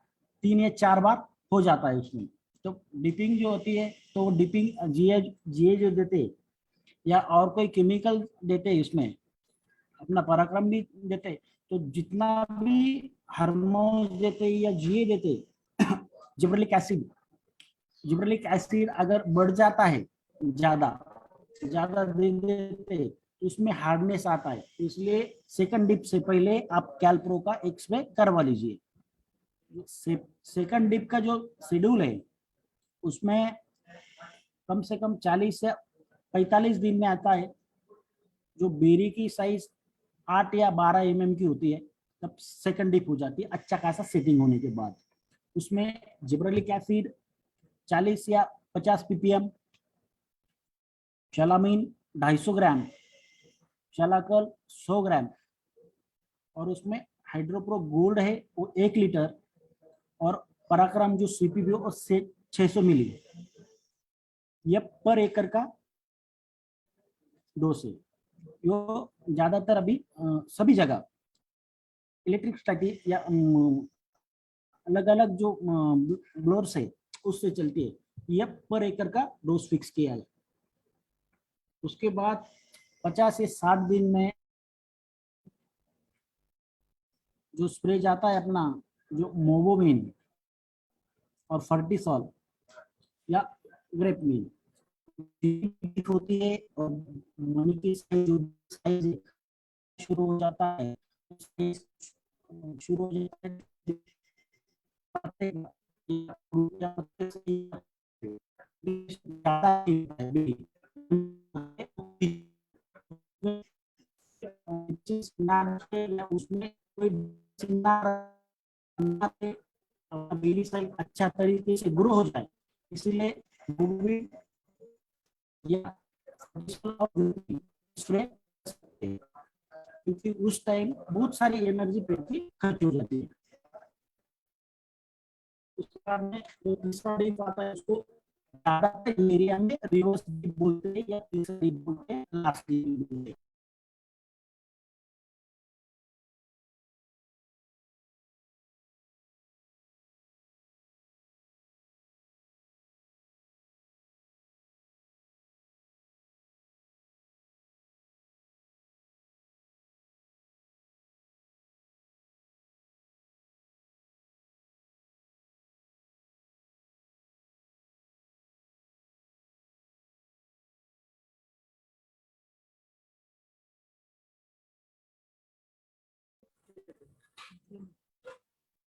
3 या 4 बार हो जाता है उसमें। तो डिपिंग जो होती है, तो डिपिंग जीए जो देते या और कोई केमिकल देते इसमें, अपना पराक्रम भी देते, तो जितना भी हार्मोन देते या जीए देते जिब्रेलिक एसिड अगर बढ़ जाता है, ज्यादा ज्यादा दे देते तो उसमें हार्डनेस आता है, इसलिए सेकंड डिप से पहले आप कैलप्रो का एक्सरे करवा लीजिए। सेकंड डिप का जो शेड्यूल है उसमें कम से कम 40 से 45 दिन में आता है। जो बेरी की साइज 8 या 12 की होती है तब सेकंड डिप हो जाती है, अच्छा खासा सेटिंग होने के बाद। उसमें जिब्रेलिक एसिड 40 या 50 ppm, चलामीन 250 ग्राम, चलाकल 100 ग्राम, और उसमें हाइड्रोप्रो गोल्ड है वो 1 लीटर, और पराक्रम जो सीपीपी और 600 मिली, ये पर एकड़ का डोज है। यो ज्यादातर अभी सभी जगह इलेक्ट्रिक स्टैटी या अलग अलग जो ब्लोअर्स है उससे चलती है। यह पर एकड़ का डोज फिक्स किया है। उसके बाद 50 से 60 दिन में जो स्प्रे जाता है अपना, जो मोवोमिन और फर्टिसॉल या ग्रेपमिन होती है, और मनी की जो साइज शुरू हो जाता है, शुरू हो जाता है उसमें कोई मेरी साइड अच्छा तरीके से ग्रो हो जाए, इसीलिए या क्योंकि उस टाइम बहुत सारी एनर्जी पृथ्वी खर्च हो जाती है। उसके बाद में जो तीसरा डीप आता है उसको ज्यादातर एरिया में रिवर्स डीप बोलते हैं या तीसरा डीप बोलते हैं, लास्ट डीप बोलते हैं।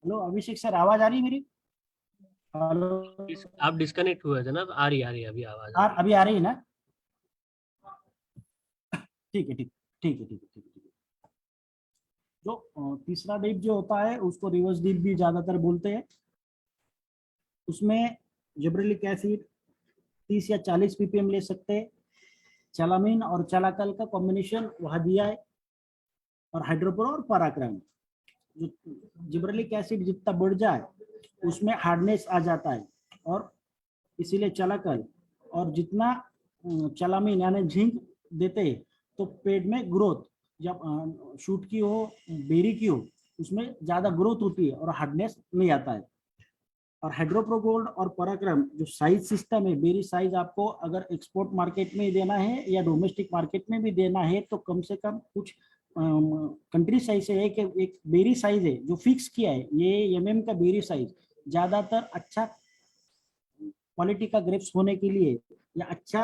हेलो अभिषेक सर, आवाज आ रही है मेरी? हेलो आप डिस्कनेक्ट हुए थे ना, आ रही है अभी आवाज आ रही अभी आ रही है ना? ठीक है, ठीक ठीक है, ठीक है, ठीक है, ठीक है। जो तीसरा डीप जो होता है उसको रिवर्स डीप भी ज्यादातर बोलते हैं। उसमें जिब्रेलिक एसिड 30 या 40 ppm ले सकते हैं। चलामीन और चलाकल का कॉम्बिनेशन वहां दिया है, और हाइड्रोप्रो और पराक्रम। जो जिब्रेलिक एसिड जितना बढ़ जाए उसमें हार्डनेस आ जाता है, और इसीलिए चलाकल और जितना चलामीन यानी जिंक देते हैं तो पेड़ में ग्रोथ, जब शूट की हो, बेरी की हो, उसमें ज्यादा ग्रोथ होती है और हार्डनेस नहीं आता है। और हाइड्रोप्रो गोल्ड और पराक्रम जो साइज सिस्टम है, बेरी साइज आपको अगर एक्सपोर्ट मार्केट में देना है या डोमेस्टिक मार्केट में भी देना है तो कम से कम कुछ कंट्री साइज है कि एक बेरी साइज है जो फिक्स किया है। ये का बेरी साइज ज्यादातर अच्छा क्वालिटी का ग्रेप्स होने के लिए या अच्छा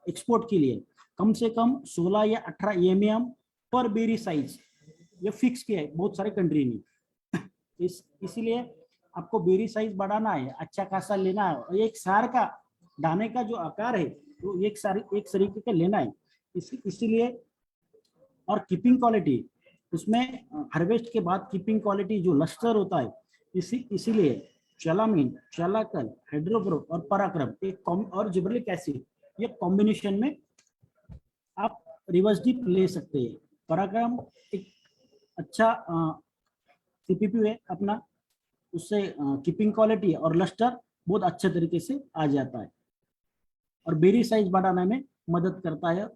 एक्सपोर्ट के लिए कम से कम 16 या 18 पर बेरी साइज ये फिक्स किया है बहुत सारे कंट्री में। इसीलिए आपको बेरी साइज बढ़ाना है, अच्छा खासा लेना है, और एक सार का दाने का जो आकार है वो एक तरीके का लेना है। इसीलिए और कीपिंग क्वालिटी, उसमें हार्वेस्ट के बाद कीपिंग क्वालिटी जो लस्टर होता है, इसीलिए चलामीन, चलाकल, हाइड्रोप्रो और पराक्रम और जिब्रेलिक एसिड ये कॉम्बिनेशन में आप रिवर्स डिप ले सकते हैं। पराक्रम एक अच्छा सीपीपी है अपना, उससे कीपिंग क्वालिटी और लस्टर बहुत अच्छे तरीके से आ जाता है, और बेरी साइज बढ़ाने में मदद करता है।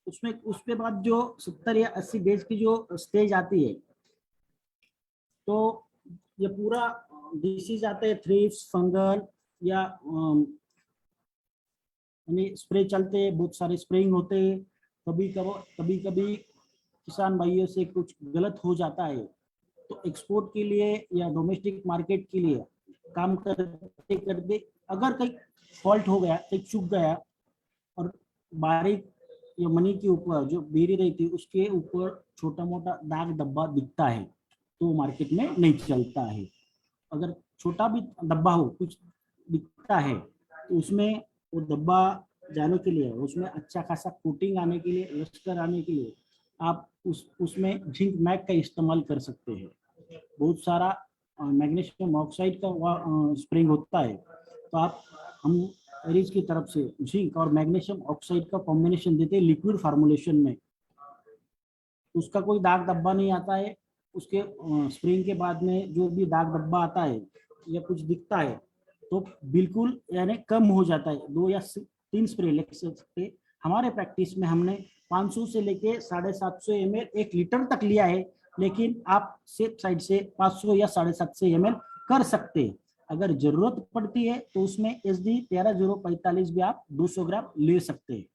उसमें उसके बाद जो 70 या 80 डेज की जो स्टेज आती है तो ये पूरा डिसीज आते हैं, थ्रिप्स, फंगल या यानी स्प्रे चलते हैं, बहुत सारे स्प्रेइंग होते हैं। कभी कभी किसान भाइयों से कुछ गलत हो जाता है तो एक्सपोर्ट के लिए या डोमेस्टिक मार्केट के लिए काम करते करते अगर कहीं फॉल्ट हो गया, कहीं चूक गया और बारीक या मनी के ऊपर जो बेरी रहती है उसके ऊपर छोटा मोटा दाग धब्बा दिखता है तो मार्केट में नहीं चलता है। अगर छोटा भी धब्बा हो, कुछ दिखता है तो उसमें वो धब्बा जाने के लिए, उसमें अच्छा खासा कोटिंग आने के लिए, लश्कर आने के लिए आप उसमें जिंक मैग का इस्तेमाल कर सकते हैं। बहुत सारा मैग्नीशियम ऑक्साइड का स्प्रिंग होता है तो आप हम एरिज की तरफ से जिंक और मैग्नीशियम ऑक्साइड का कॉम्बिनेशन देते हैं लिक्विड फार्मुलेशन में, उसका कोई दाग धब्बा नहीं आता है। उसके स्प्रिंग के बाद में जो भी दाग धब्बा आता है या कुछ दिखता है तो बिल्कुल यानी कम हो जाता है। 2 या 3 स्प्रे ले सकते। हमारे प्रैक्टिस में हमने 500 से लेके 750 ml 1 लीटर तक लिया है, लेकिन आप सेफ साइड से 500 या 750 ml कर सकते हैं। अगर जरूरत पड़ती है तो उसमें SD 13045 भी आप 200 ग्राम ले सकते हैं।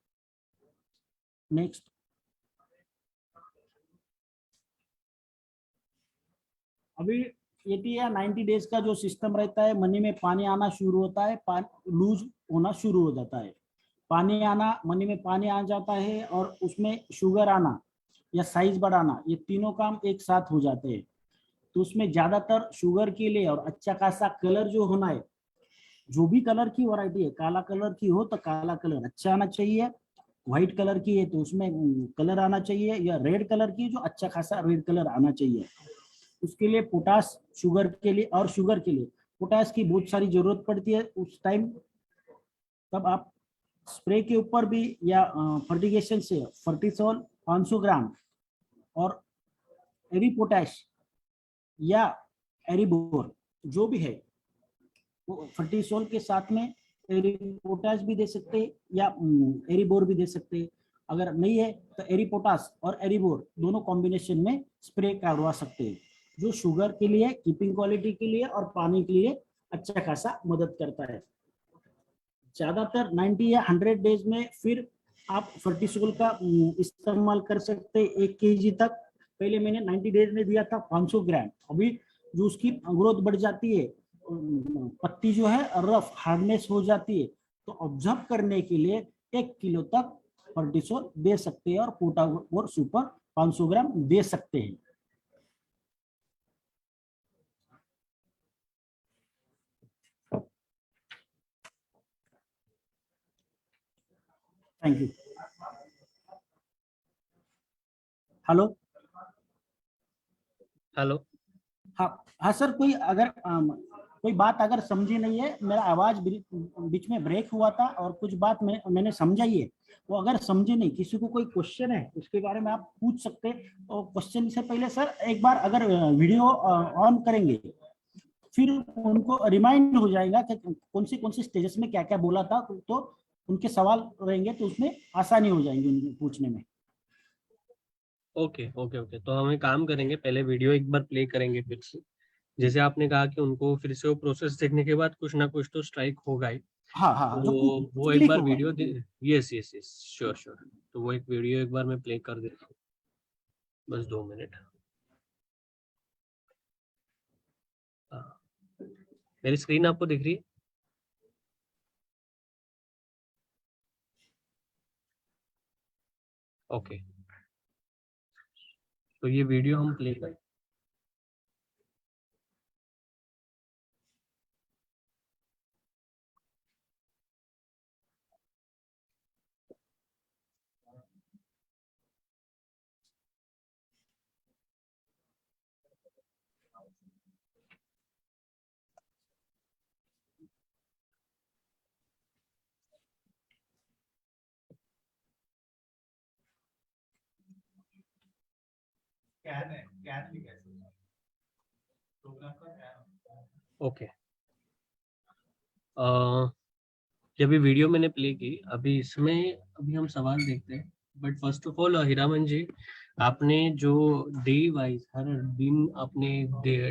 नेक्स्ट, अभी 80 या 90 डेज का जो सिस्टम रहता है, मनी में पानी आना शुरू होता है, लूज होना शुरू हो जाता है। पानी आना, मनी में पानी आ जाता है और उसमें शुगर आना या साइज बढ़ाना, ये तीनों काम एक साथ हो जाते हैं। तो उसमें ज्यादातर शुगर के लिए और अच्छा खासा कलर जो होना है, जो भी कलर की वैरायटी है, काला कलर की हो तो काला कलर अच्छा आना चाहिए, व्हाइट कलर की है तो उसमें कलर आना चाहिए, या रेड कलर की जो अच्छा खासा रेड कलर आना चाहिए। उसके लिए पोटास, शुगर के लिए और शुगर के लिए पोटास की बहुत सारी जरूरत पड़ती है उस टाइम। तब आप स्प्रे के ऊपर भी या फर्टिगेशन से फर्टिसोल 500 ग्राम और एरी पोटैश या एरीबोर जो भी है, वो फर्टिसोल के साथ में एरी पोटैश भी दे सकते हैं या एरीबोर भी दे सकते हैं। अगर नहीं है तो एरी पोटास और एरीबोर दोनों कॉम्बिनेशन में स्प्रे करवा सकते हैं, जो शुगर के लिए, कीपिंग क्वालिटी के लिए और पानी के लिए अच्छा खासा मदद करता है। ज्यादातर 90 या 100 डेज में फिर आप फर्टिसोल का इस्तेमाल कर सकते हैं 1 kg तक। पहले मैंने 90 डेज में दिया था 500 ग्राम। अभी जो उसकी ग्रोथ बढ़ जाती है, पत्ती जो है रफ हार्डनेस हो जाती है, तो ऑब्जर्व करने के लिए 1 किलो तक फर्टिसोल दे सकते हैं और पोटाश और सुपर 500 ग्राम दे सकते हैं। Thank you. हेलो। हेलो। हाँ हाँ सर, कोई अगर कोई बात अगर समझी नहीं है, मेरा आवाज बीच में ब्रेक हुआ था और कुछ बात मैंने समझाई है, वो अगर समझे नहीं, किसी को कोई क्वेश्चन है उसके बारे में आप पूछ सकते हैं। और क्वेश्चन से पहले सर एक बार अगर वीडियो ऑन करेंगे फिर उनको रिमाइंड हो जाएगा कि कौन से स्टेजेस में क्या क्या बोला था, तो उनके सवाल रहेंगे तो उसमें आसानी हो जाएंगी उनको पूछने में। ओके ओके ओके, तो हम एक काम करेंगे, पहले वीडियो एक बार प्ले करेंगे फिर से। जैसे आपने कहा कि उनको फिर से वो प्रोसेस देखने के बाद कुछ ना कुछ तो स्ट्राइक होगा ही, हाँ हाँ हाँ, जो तो वो एक क्लिक बार होगा। Video yes yes yes, sure sure. तो वो एक वीडियो एक बार मैं प्ले कर देता हूँ, बस 2 मिनट। हाँ, मेरी स्क्रीन आपको दिख रही है? ओके, तो ये वीडियो हम प्ले करें। ओके, जब ये वीडियो मैंने प्ले की, अभी इसमें अभी हम सवाल देखते हैं। But first of all Hiraman ji, आपने जो डे वाइज हर दिन आपने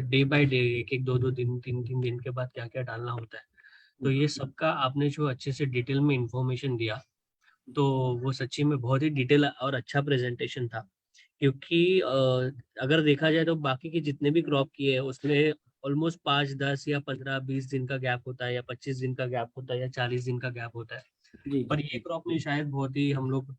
डे बाय डे, एक एक दो दो दिन, तीन तीन दिन के बाद क्या क्या डालना होता है, तो ये सबका आपने जो अच्छे से डिटेल में इंफॉर्मेशन दिया, तो वो सच्ची में बहुत ही डिटेल और अच्छा प्रेजेंटेशन था। क्योंकि अगर देखा जाए तो बाकी के जितने भी क्रॉप किए हैं उसमें ऑलमोस्ट 5, 10 या 15, 20 दिन का गैप होता है, या 25 दिन का गैप होता है, या 40 दिन का गैप होता है। जी पर जी ये क्रॉप में शायद बहुत ही हम लोग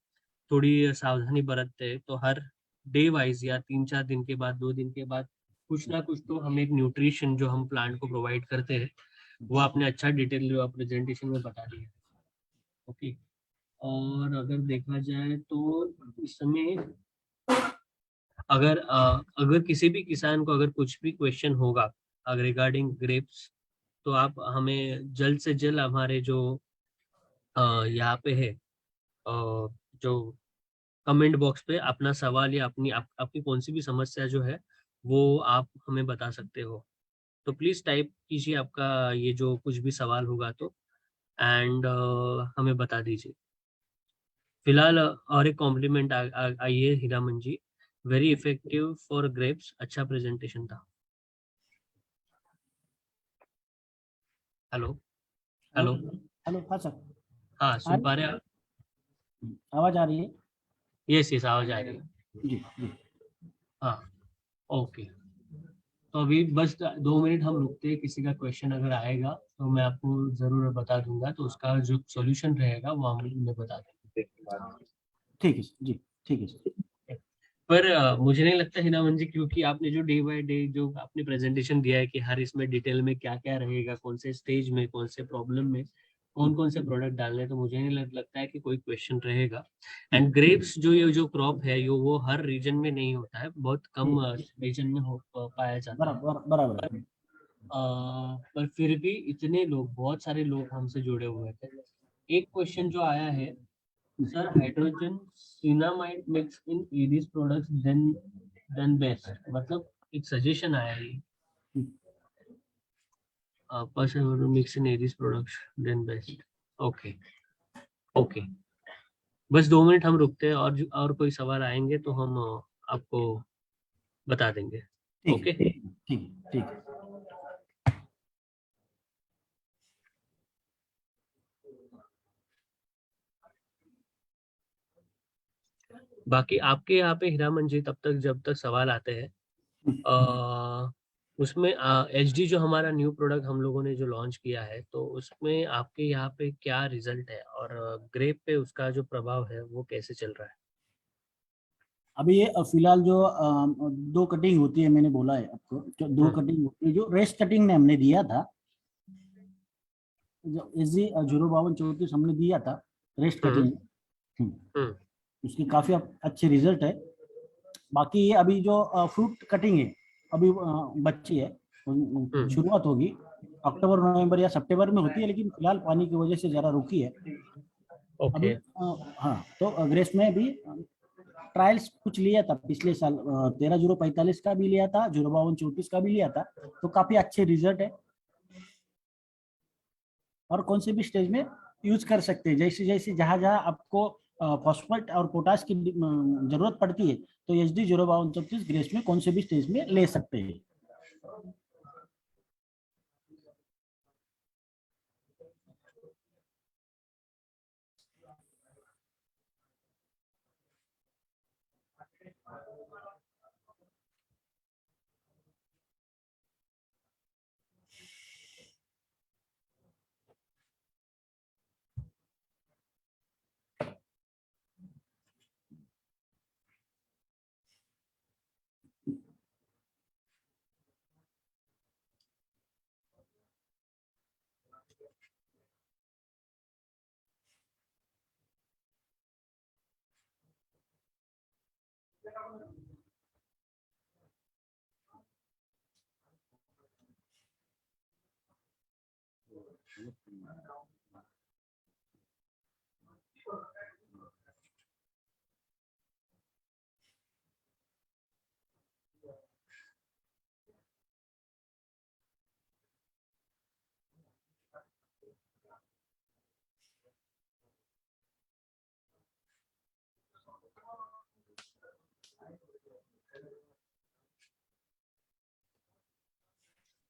थोड़ी सावधानी बरतते हैं, तो हर डे वाइज या 3, 4 दिन के बाद, 2 दिन के बाद कुछ ना कुछ तो हम एक न्यूट्रिशन जो हम प्लांट को प्रोवाइड करते हैं वो आपने अच्छा डिटेल प्रेजेंटेशन में बता दिया। ओके। और अगर देखा जाए तो इस समय अगर किसी भी किसान को अगर कुछ भी क्वेश्चन होगा अगर रिगार्डिंग ग्रेप्स, तो आप हमें जल्द से जल्द हमारे जो यहाँ पे है जो कमेंट बॉक्स पे अपना सवाल या आपकी कौन सी भी समस्या जो है वो आप हमें बता सकते हो। तो प्लीज टाइप कीजिए आपका ये जो कुछ भी सवाल होगा तो, एंड हमें बता दीजिए। फिलहाल और एक कॉम्प्लीमेंट आई है Hiraman ji, very effective for grapes, अच्छा प्रेजेंटेशन था। हेलो। हेलो। हेलो, हाँ सर। हाँ, आ सुन पा रहे हैं आप? आवाज आ रही है? यस यस, आवाज आ रही है। जी जी। हाँ। ओके। तो अभी बस 2 मिनट हम रुकते हैं, किसी का क्वेश्चन अगर आएगा तो मैं आपको जरूर बता दूंगा, तो उसका जो सॉल्यूशन रहेगा वो हम उन्हें बता देंगे। ठीक है सर, जी ठीक है सर। पर मुझे नहीं लगता हिनामन जी, क्योंकि आपने जो डे बाय डे जो आपने प्रेजेंटेशन दिया है कि हर इसमें डिटेल में क्या क्या रहेगा, कौन से स्टेज में, कौन से प्रॉब्लम में कौन कौन से प्रोडक्ट डालने हैं, तो मुझे नहीं लगता है कि कोई क्वेश्चन रहेगा। एंड ग्रेप्स जो ये जो क्रॉप है यो वो हर रीजन में नहीं होता है, बहुत कम रीजन में पाया जाता है। बराबर बराबर है। पर फिर भी इतने लोग, बहुत सारे लोग हमसे जुड़े हुए थे। एक क्वेश्चन जो आया है, sir hydrogen cyanamide mix in EDs products then best, मतलब एक सजेशन आया है, mix in EDs products then best. Okay. Okay. बस 2 मिनट हम रुकते हैं, और कोई सवाल आएंगे तो हम आपको बता देंगे। ठीक ओके। है ठीक है ठीक है। बाकी आपके यहाँ पे हीरामन जी तब तक जब तक सवाल आते हैं, उसमें एचडी जो हमारा न्यू प्रोडक्ट हम लोगों ने जो लॉन्च किया है, तो उसमें आपके यहाँ पे क्या रिजल्ट है और ग्रेप पे उसका जो प्रभाव है वो कैसे चल रहा है? अभी ये फिलहाल जो दो कटिंग होती है, मैंने बोला है आपको, जो दो हम्म। कटिंग होती है, जो रेस्ट कटिंग ने हमने दिया था, जो एसजी 05234 हमने दिया था रेस्ट हम्म। कटिंग। हम्म। उसकी काफी अच्छे रिजल्ट है। बाकी ये अभी जो फ्रूट कटिंग है, अभी बच्ची है, हम्म। शुरुआत होगी अक्टूबर नवंबर या सितंबर में होती है, लेकिन फिलहाल पानी की वजह से जरा रुकी है अभी। ओके। हाँ, तो ग्रेस में भी ट्रायल्स कुछ लिया था पिछले साल, 13/045 का भी लिया था, 05234 का भी लिया था, तो काफी अच्छे रिजल्ट है। और कौन से भी स्टेज में यूज कर सकते हैं, जैसे जैसे जहां जहां आपको फॉस्फेट और पोटास की जरूरत पड़ती है, तो HD 05234 ग्रेस में कौन से भी स्टेज में ले सकते हैं।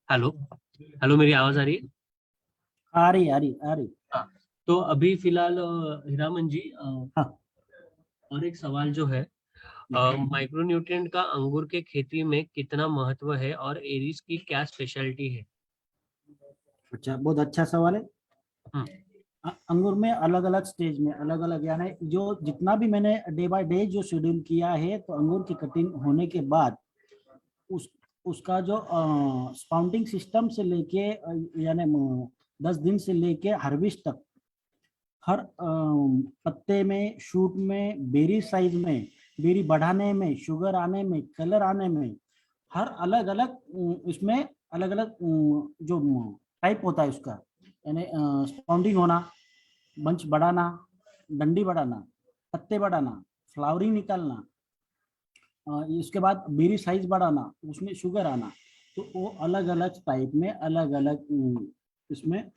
हेलो। हेलो, मेरी आवाज आ रही है? आ रही आ रही आ रही। हाँ। तो अभी फिलहाल हीरामन जी, हाँ और एक सवाल जो है, माइक्रोन्यूट्रिएंट का अंगूर के खेती में कितना महत्व है और एरीज की क्या स्पेशलिटी है? अच्छा, बहुत अच्छा सवाल है। हम्म, अंगूर में अलग अलग स्टेज में अलग अलग, यानी जो जितना भी मैंने डे बाय डे जो शेड्यूल किया है, तो अंगूर की कटिंग होने के बाद उस उसका जो स्पाउंडिंग सिस्टम से लेके यानी 10 दिन से लेके हार्वेस्ट तक, हर पत्ते में, शूट में, बेरी साइज में, बेरी बढ़ाने में, शुगर आने में, कलर आने में, हर अलग अलग इसमें अलग अलग जो टाइप होता है उसका, यानी स्पाउंडिंग होना, बंच बढ़ाना, डंडी बढ़ाना, पत्ते बढ़ाना, फ्लावरिंग निकालना, इसके बाद बेरी साइज बढ़ाना, उसमें शुगर आना। तो वो अलग अलग टाइप में अलग अलग इसमें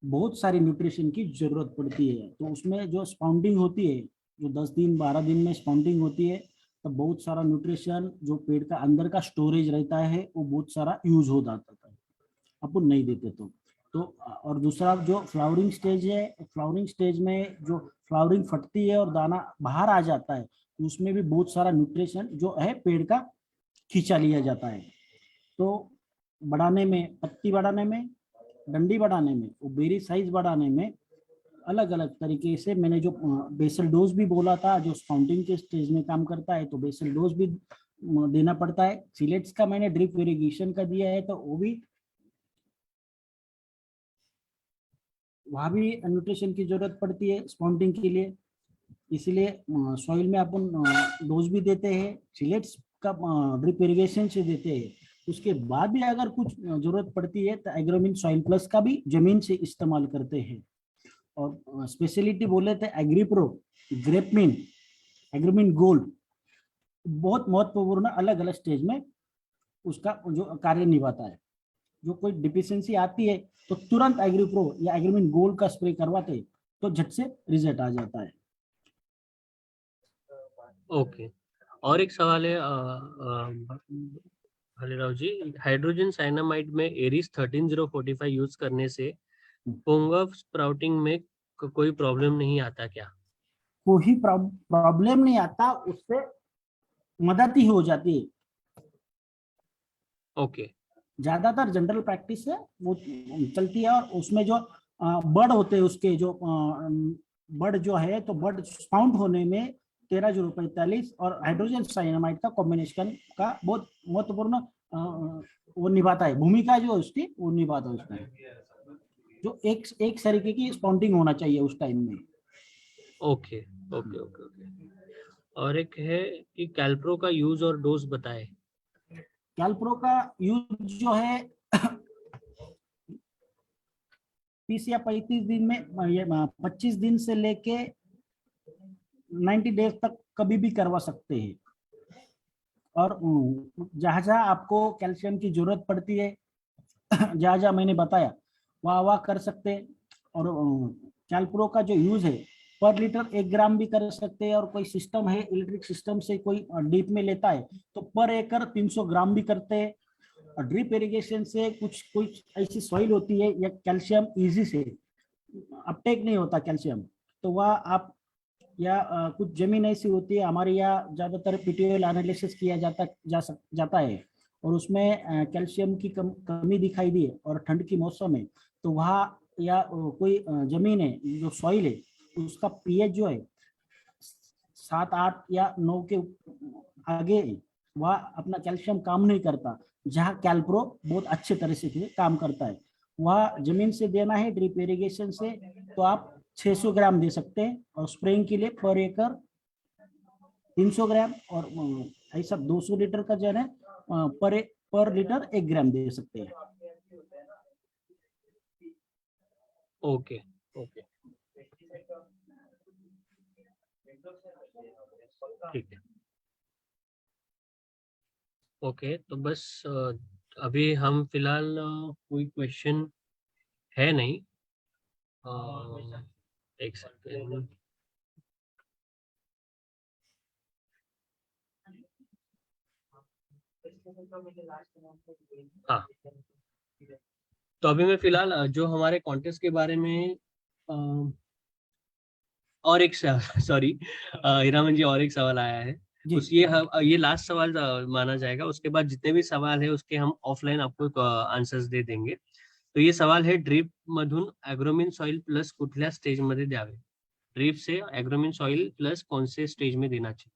बहुत सारी न्यूट्रिशन की जरूरत पड़ती है। तो उसमें जो स्पाउंडिंग होती है, जो 10 दिन 12 दिन में स्पाउंडिंग होती है, तो बहुत सारा न्यूट्रिशन जो पेड़ का अंदर का स्टोरेज रहता है वो बहुत सारा यूज हो जाता था, अपन नहीं देते तो और दूसरा जो फ्लावरिंग स्टेज है, फ्लावरिंग स्टेज में जो फ्लावरिंग फटती है और दाना बाहर आ जाता है, उसमें भी बहुत सारा न्यूट्रिशन जो है पेड़ का खींचा लिया जाता है। तो बढ़ाने में, पत्ती बढ़ाने में, डंडी बढ़ाने में, वो बेरी साइज बढ़ाने में अलग अलग तरीके से, मैंने जो बेसल डोज भी बोला था, जो स्पाउंडिंग के स्टेज में काम करता है, तो बेसल डोज भी देना पड़ता है। सिलेट्स का मैंने ड्रिप इरिगेशन का दिया है, तो वो भी, वहाँ भी न्यूट्रिशन की जरूरत पड़ती है स्पाउंडिंग के लिए। इसलिए सॉइल में अपन डोज भी देते हैं, सिलेट्स का ड्रिप इरिगेशन से देते हैं। उसके बाद भी अगर कुछ जरूरत पड़ती है तो एग्रोमिन सॉइल प्लस का भी जमीन से इस्तेमाल करते हैं। और स्पेशलिटी बोले थे एग्रीप्रो, ग्रेपमिन, एग्रोमिन गोल्ड, बहुत महत्वपूर्ण अलग अलग स्टेज में उसका जो कार्य निभाता है। जो कोई डिफिशियंसी आती है तो तुरंत एग्रीप्रो या एग्रोमिन गोल्ड का स्प्रे करवाते, तो झट से रिजल्ट आ जाता है। ओके। और एक सवाल है हरिराव जी, हाइड्रोजन साइनामाइड में एरीज 13045 यूज करने से पोंगा स्प्राउटिंग में कोई प्रॉब्लम नहीं आता क्या? कोई प्रॉब्लम नहीं आता, उससे मदद ही हो जाती है। ओके। ज्यादातर जनरल प्रैक्टिस है वो चलती है। और उसमें जो बर्ड होते हैं, उसके जो बर्ड जो है, तो बर्ड स्पाउंड होने में 13:45 और हाइड्रोजन साइनामाइड का कॉम्बिनेशन का बहुत महत्वपूर्ण वो निभाता है, भूमिका जो उसकी वो निभाता है उसमें। जो एक एक तरीके की स्पाउंडिंग होना चाहिए उस टाइम में। Okay okay okay okay. और एक है कि कैल्प्रो का यूज और डोज बताए। कैल्प्रो का यूज जो है 30 या 35 दिन में, ये 25 दिन से लेके 90 डेज तक कभी भी करवा सकते हैं। और जहां जहां आपको कैल्शियम की जरूरत पड़ती है, जहां जहां मैंने बताया वहां वहां कर सकते हैं। और कैल्प्रो का जो यूज है, पर लीटर 1 ग्राम भी कर सकते हैं। और कोई सिस्टम है, इलेक्ट्रिक सिस्टम से कोई डीप में लेता है, तो पर एकड़ 300 ग्राम भी करते हैं। और ड्रिप इरिगेशन से कुछ ऐसी सॉइल होती है या कैल्शियम इजी से अपटेक नहीं होता कैल्शियम, तो वह आप, या कुछ जमीन ऐसी होती है हमारे यहाँ, ज्यादातर पीटीओएल एनालिसिस किया जाता है, और उसमें कैल्शियम की कमी दिखाई दी है और ठंड की मौसम है, तो वहाँ या कोई जमीन है जो सॉइल है, उसका पीएच जो है 7 8 या 9 के आगे, वह अपना कैल्शियम काम नहीं करता। जहाँ कैल्प्रो बहुत अच्छे तरह से काम करता है, वह जमीन से देना है ड्रिप इरिगेशन से, तो आप 600 ग्राम दे सकते हैं। और स्प्रेइंग के लिए पर एकड़ 300 ग्राम, और ऐसा 200 लीटर का जो है पर लीटर 1 ग्राम दे सकते हैं। ओके ओके, ठीक है। ओके, तो बस अभी हम फिलहाल कोई क्वेश्चन है नहीं। एक सेकेंड। हाँ, तो अभी मैं फिलहाल जो हमारे कॉन्टेस्ट के बारे में और एक सॉरी हीरामन जी, और एक सवाल आया है जी ये लास्ट सवाल माना जाएगा। उसके बाद जितने भी सवाल है उसके हम ऑफलाइन आपको आंसर्स दे देंगे। तो ये सवाल है, ड्रीप मधून ॲग्रोमीन सॉइल प्लस कुठल्या स्टेज मध्ये द्यावे? ड्रीप से ॲग्रोमीन सॉइल प्लस कौन से स्टेज में देना चाहिए?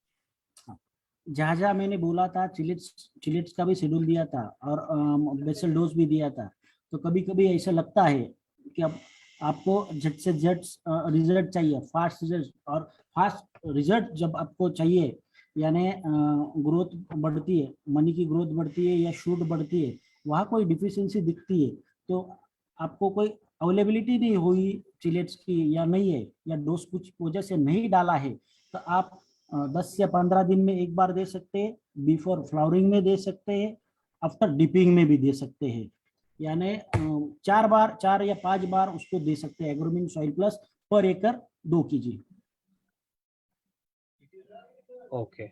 जहाँ जहाँ मैंने बोला था, चिलिट्स चिलिट्स का भी शेड्यूल दिया था और बेसल डोज भी दिया था। तो कभी कभी ऐसा लगता है कि अब आपको झट से झट रिजल्ट चाहिए, फास्ट रिजल्ट, और फास्ट रिजल्ट जब आपको चाहिए, यानी ग्रोथ बढ़ती है, मनी की ग्रोथ बढ़ती है या शूट बढ़ती है, वहाँ कोई डिफिशियंसी दिखती है, तो आपको कोई अवेलेबिलिटी नहीं हुई चिलेट्स की, या नहीं है, या डोज कुछ वजह से नहीं डाला है, तो आप 10 या 15 दिन में एक बार दे सकते हैं, बिफोर फ्लावरिंग में दे सकते हैं, आफ्टर डिपिंग में भी दे सकते हैं, यानी 4 बार, 4 या 5 बार उसको दे सकते हैं। एग्रोमीन सॉइल प्लस पर एकड़ 2 kg। Okay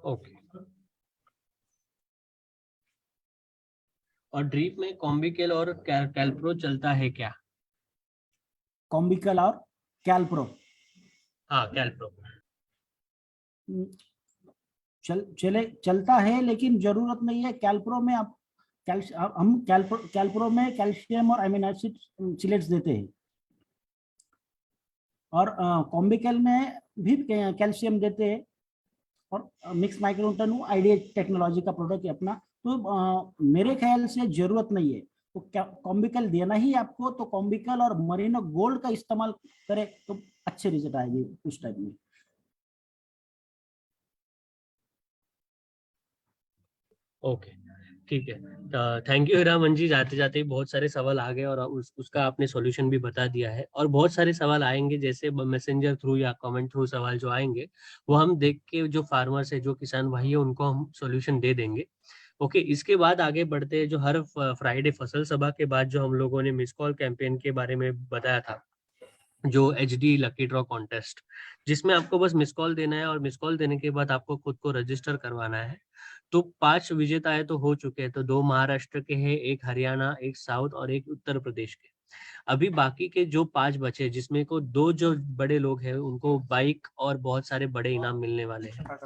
okay. और ड्रीप में कॉम्बिकेल और कैल्प्रो चलता है क्या? कॉम्बिकल और कैल्प्रो हाँ, कैल्प्रो। चलता है, लेकिन जरूरत नहीं है। कैल्प्रो में आप हम कैल्प्रो में कैल्शियम और अमीनो एसिड चिलेट्स देते हैं, और कॉम्बिकल में भी कैल्शियम देते हैं, और मिक्स माइक्रोन्यूटन आईडिया टेक्नोलॉजी का प्रोडक्ट है अपना। तो मेरे ख्याल से जरूरत नहीं है, तो कॉम्बिकल देना ही आपको, तो कॉम्बिकल और मरीनो गोल्ड का इस्तेमाल करें तो अच्छे रिजल्ट आएंगे उस टाइप में। ओके, ठीक है। थैंक यू हीरामन जी। जाते जाते ही बहुत सारे सवाल आ गए और उसका आपने सॉल्यूशन भी बता दिया है, और बहुत सारे सवाल आएंगे जैसे मैसेंजर थ्रू या कमेंट थ्रू सवाल जो आएंगे वो हम देख के, जो फार्मर्स है, जो किसान भाई है, उनको हम सॉल्यूशन दे देंगे। ओके, इसके बाद आगे बढ़ते हैं। जो हर फ्राइडे फसल सभा के बाद जो हम लोगों ने मिस कॉल कैंपेन के बारे में बताया था, जो HD लकी ड्रॉ कॉन्टेस्ट, जिसमें आपको बस मिस कॉल देना है और मिस कॉल देने के बाद आपको खुद को रजिस्टर करवाना है। तो 5 विजेताएं तो हो चुके हैं। तो 2 महाराष्ट्र के हैं, एक हरियाणा, एक साउथ और एक उत्तर प्रदेश के। अभी बाकी के जो 5 बचे, जिसमें को 2 जो बड़े लोग हैं उनको बाइक और बहुत सारे बड़े इनाम मिलने वाले हैं।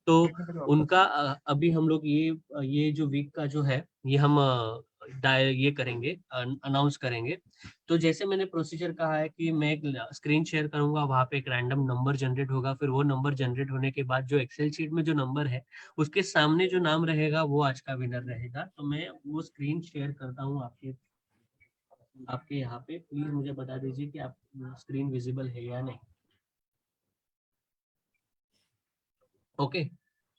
तो उनका अभी हम लोग ये जो वीक का जो है ये हम ये करेंगे, अनाउंस करेंगे। तो जैसे मैंने प्रोसीजर कहा है कि मैं एक स्क्रीन शेयर करूंगा, वहां पे एक रैंडम नंबर जनरेट होगा, फिर वो नंबर जनरेट होने के बाद जो एक्सेल शीट में जो नंबर है उसके सामने जो नाम रहेगा वो आज का विनर रहेगा। तो मैं वो स्क्रीन शेयर करता हूँ आपके आपके यहाँ पे। प्लीज मुझे बता दीजिए कि आप स्क्रीन विजिबल है या नहीं। ओके,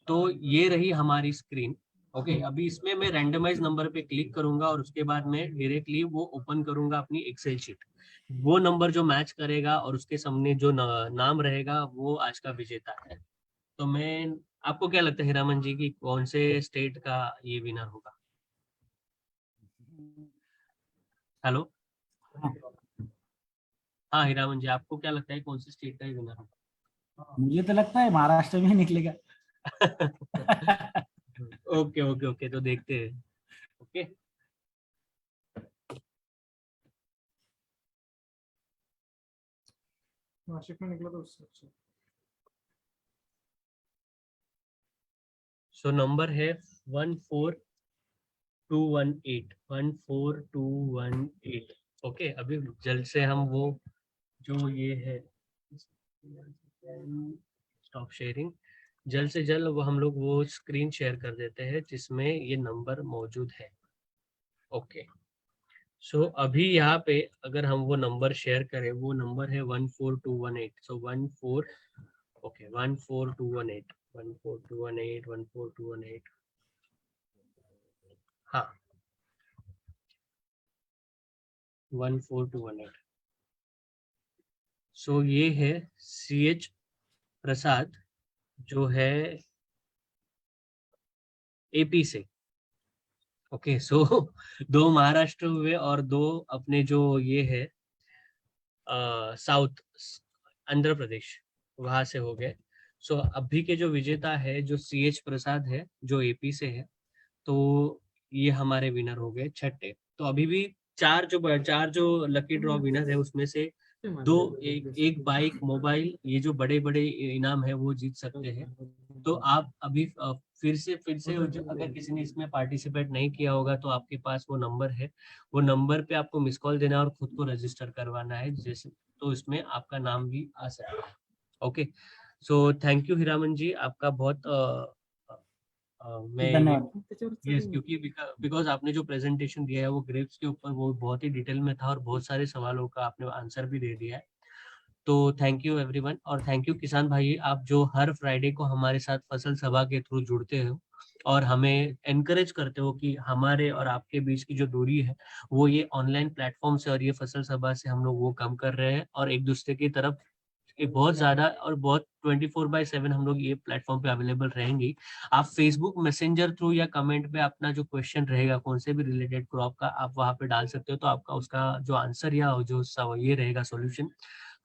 तो ये रही हमारी स्क्रीन। ओके, अभी इसमें मैं रैंडमाइज नंबर पे क्लिक करूंगा और उसके बाद मैं डायरेक्टली वो ओपन करूंगा अपनी एक्सेल शीट। वो नंबर जो मैच करेगा और उसके सामने जो नाम रहेगा वो आज का विजेता है। तो मैं, आपको क्या लगता है हीरामन जी की कौन से स्टेट का ये विनर होगा? हेलो। हाँ हीरामन जी, आपको क्या लगता है कौन से स्टेट का ये विनर होगा? मुझे तो लगता है महाराष्ट्र में निकलेगा। ओके ओके ओके, तो देखते हैं। ओके, नासिक में निकला तो उससे अच्छा। सो नंबर है 14218। ओके, अभी जल्द से हम वो जो ये है, स्टॉप शेयरिंग, जल्द से जल्द वो हम लोग वो स्क्रीन शेयर कर देते हैं जिसमें ये नंबर मौजूद है। ओके, सो अभी यहाँ पे अगर हम वो नंबर शेयर करें, वो नंबर है 14218। सो 14, ओके, 14218, 14218, 14218। हाँ, 14218। सो ये है CH प्रसाद, जो है AP से। ओके, सो 2 महाराष्ट्र हुए और 2 अपने जो ये है साउथ, आंध्र प्रदेश, वहां से हो गए। सो अभी के जो विजेता है जो CH प्रसाद है, जो AP से है, तो ये हमारे विनर हो गए छठे। तो अभी भी चार जो लकी ड्रॉ विनर है उसमें से एक बाइक, मोबाइल, ये जो बड़े बड़े इनाम है वो जीत सकते हैं। तो आप अभी फिर से अगर किसी ने इसमें पार्टिसिपेट नहीं किया होगा तो आपके पास वो नंबर है, वो नंबर पे आपको मिस कॉल देना और खुद को रजिस्टर करवाना है, जैसे तो इसमें आपका नाम भी आ सकता है। Okay, so thank you Hiraman ji, आपका बहुत मैं धन्यवाद। यस, क्योंकि बिकॉज आपने जो प्रेजेंटेशन दिया है वो ग्रेप्स के ऊपर वो बहुत ही डिटेल में था और बहुत सारे सवालों का आपने आंसर भी दे दिया है। तो थैंक यू एवरीवन, और थैंक यू किसान भाई, आप जो हर फ्राइडे को हमारे साथ फसल सभा के थ्रू जुड़ते हो और हमें एनकरेज करते हो कि हमारे और आपके बीच की जो दूरी है वो ये ऑनलाइन प्लेटफॉर्म से और ये फसल सभा से हम लोग वो कम कर रहे हैं, और एक दूसरे की तरफ ये बहुत ज्यादा और बहुत 24/7 हम लोग ये प्लेटफॉर्म पे अवेलेबल रहेंगे। आप फेसबुक मैसेंजर थ्रू या कमेंट पे अपना जो क्वेश्चन रहेगा कौन से भी रिलेटेड क्रॉप का, आप वहाँ पे डाल सकते हो, तो आपका उसका जो आंसर या जो ये रहेगा सॉल्यूशन,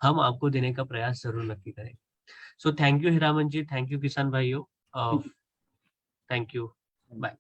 हम आपको देने का प्रयास जरूर नक्की करेंगे। So thank you Hiraman ji, thank you किसान भाइयों, थैंक यू, बाय।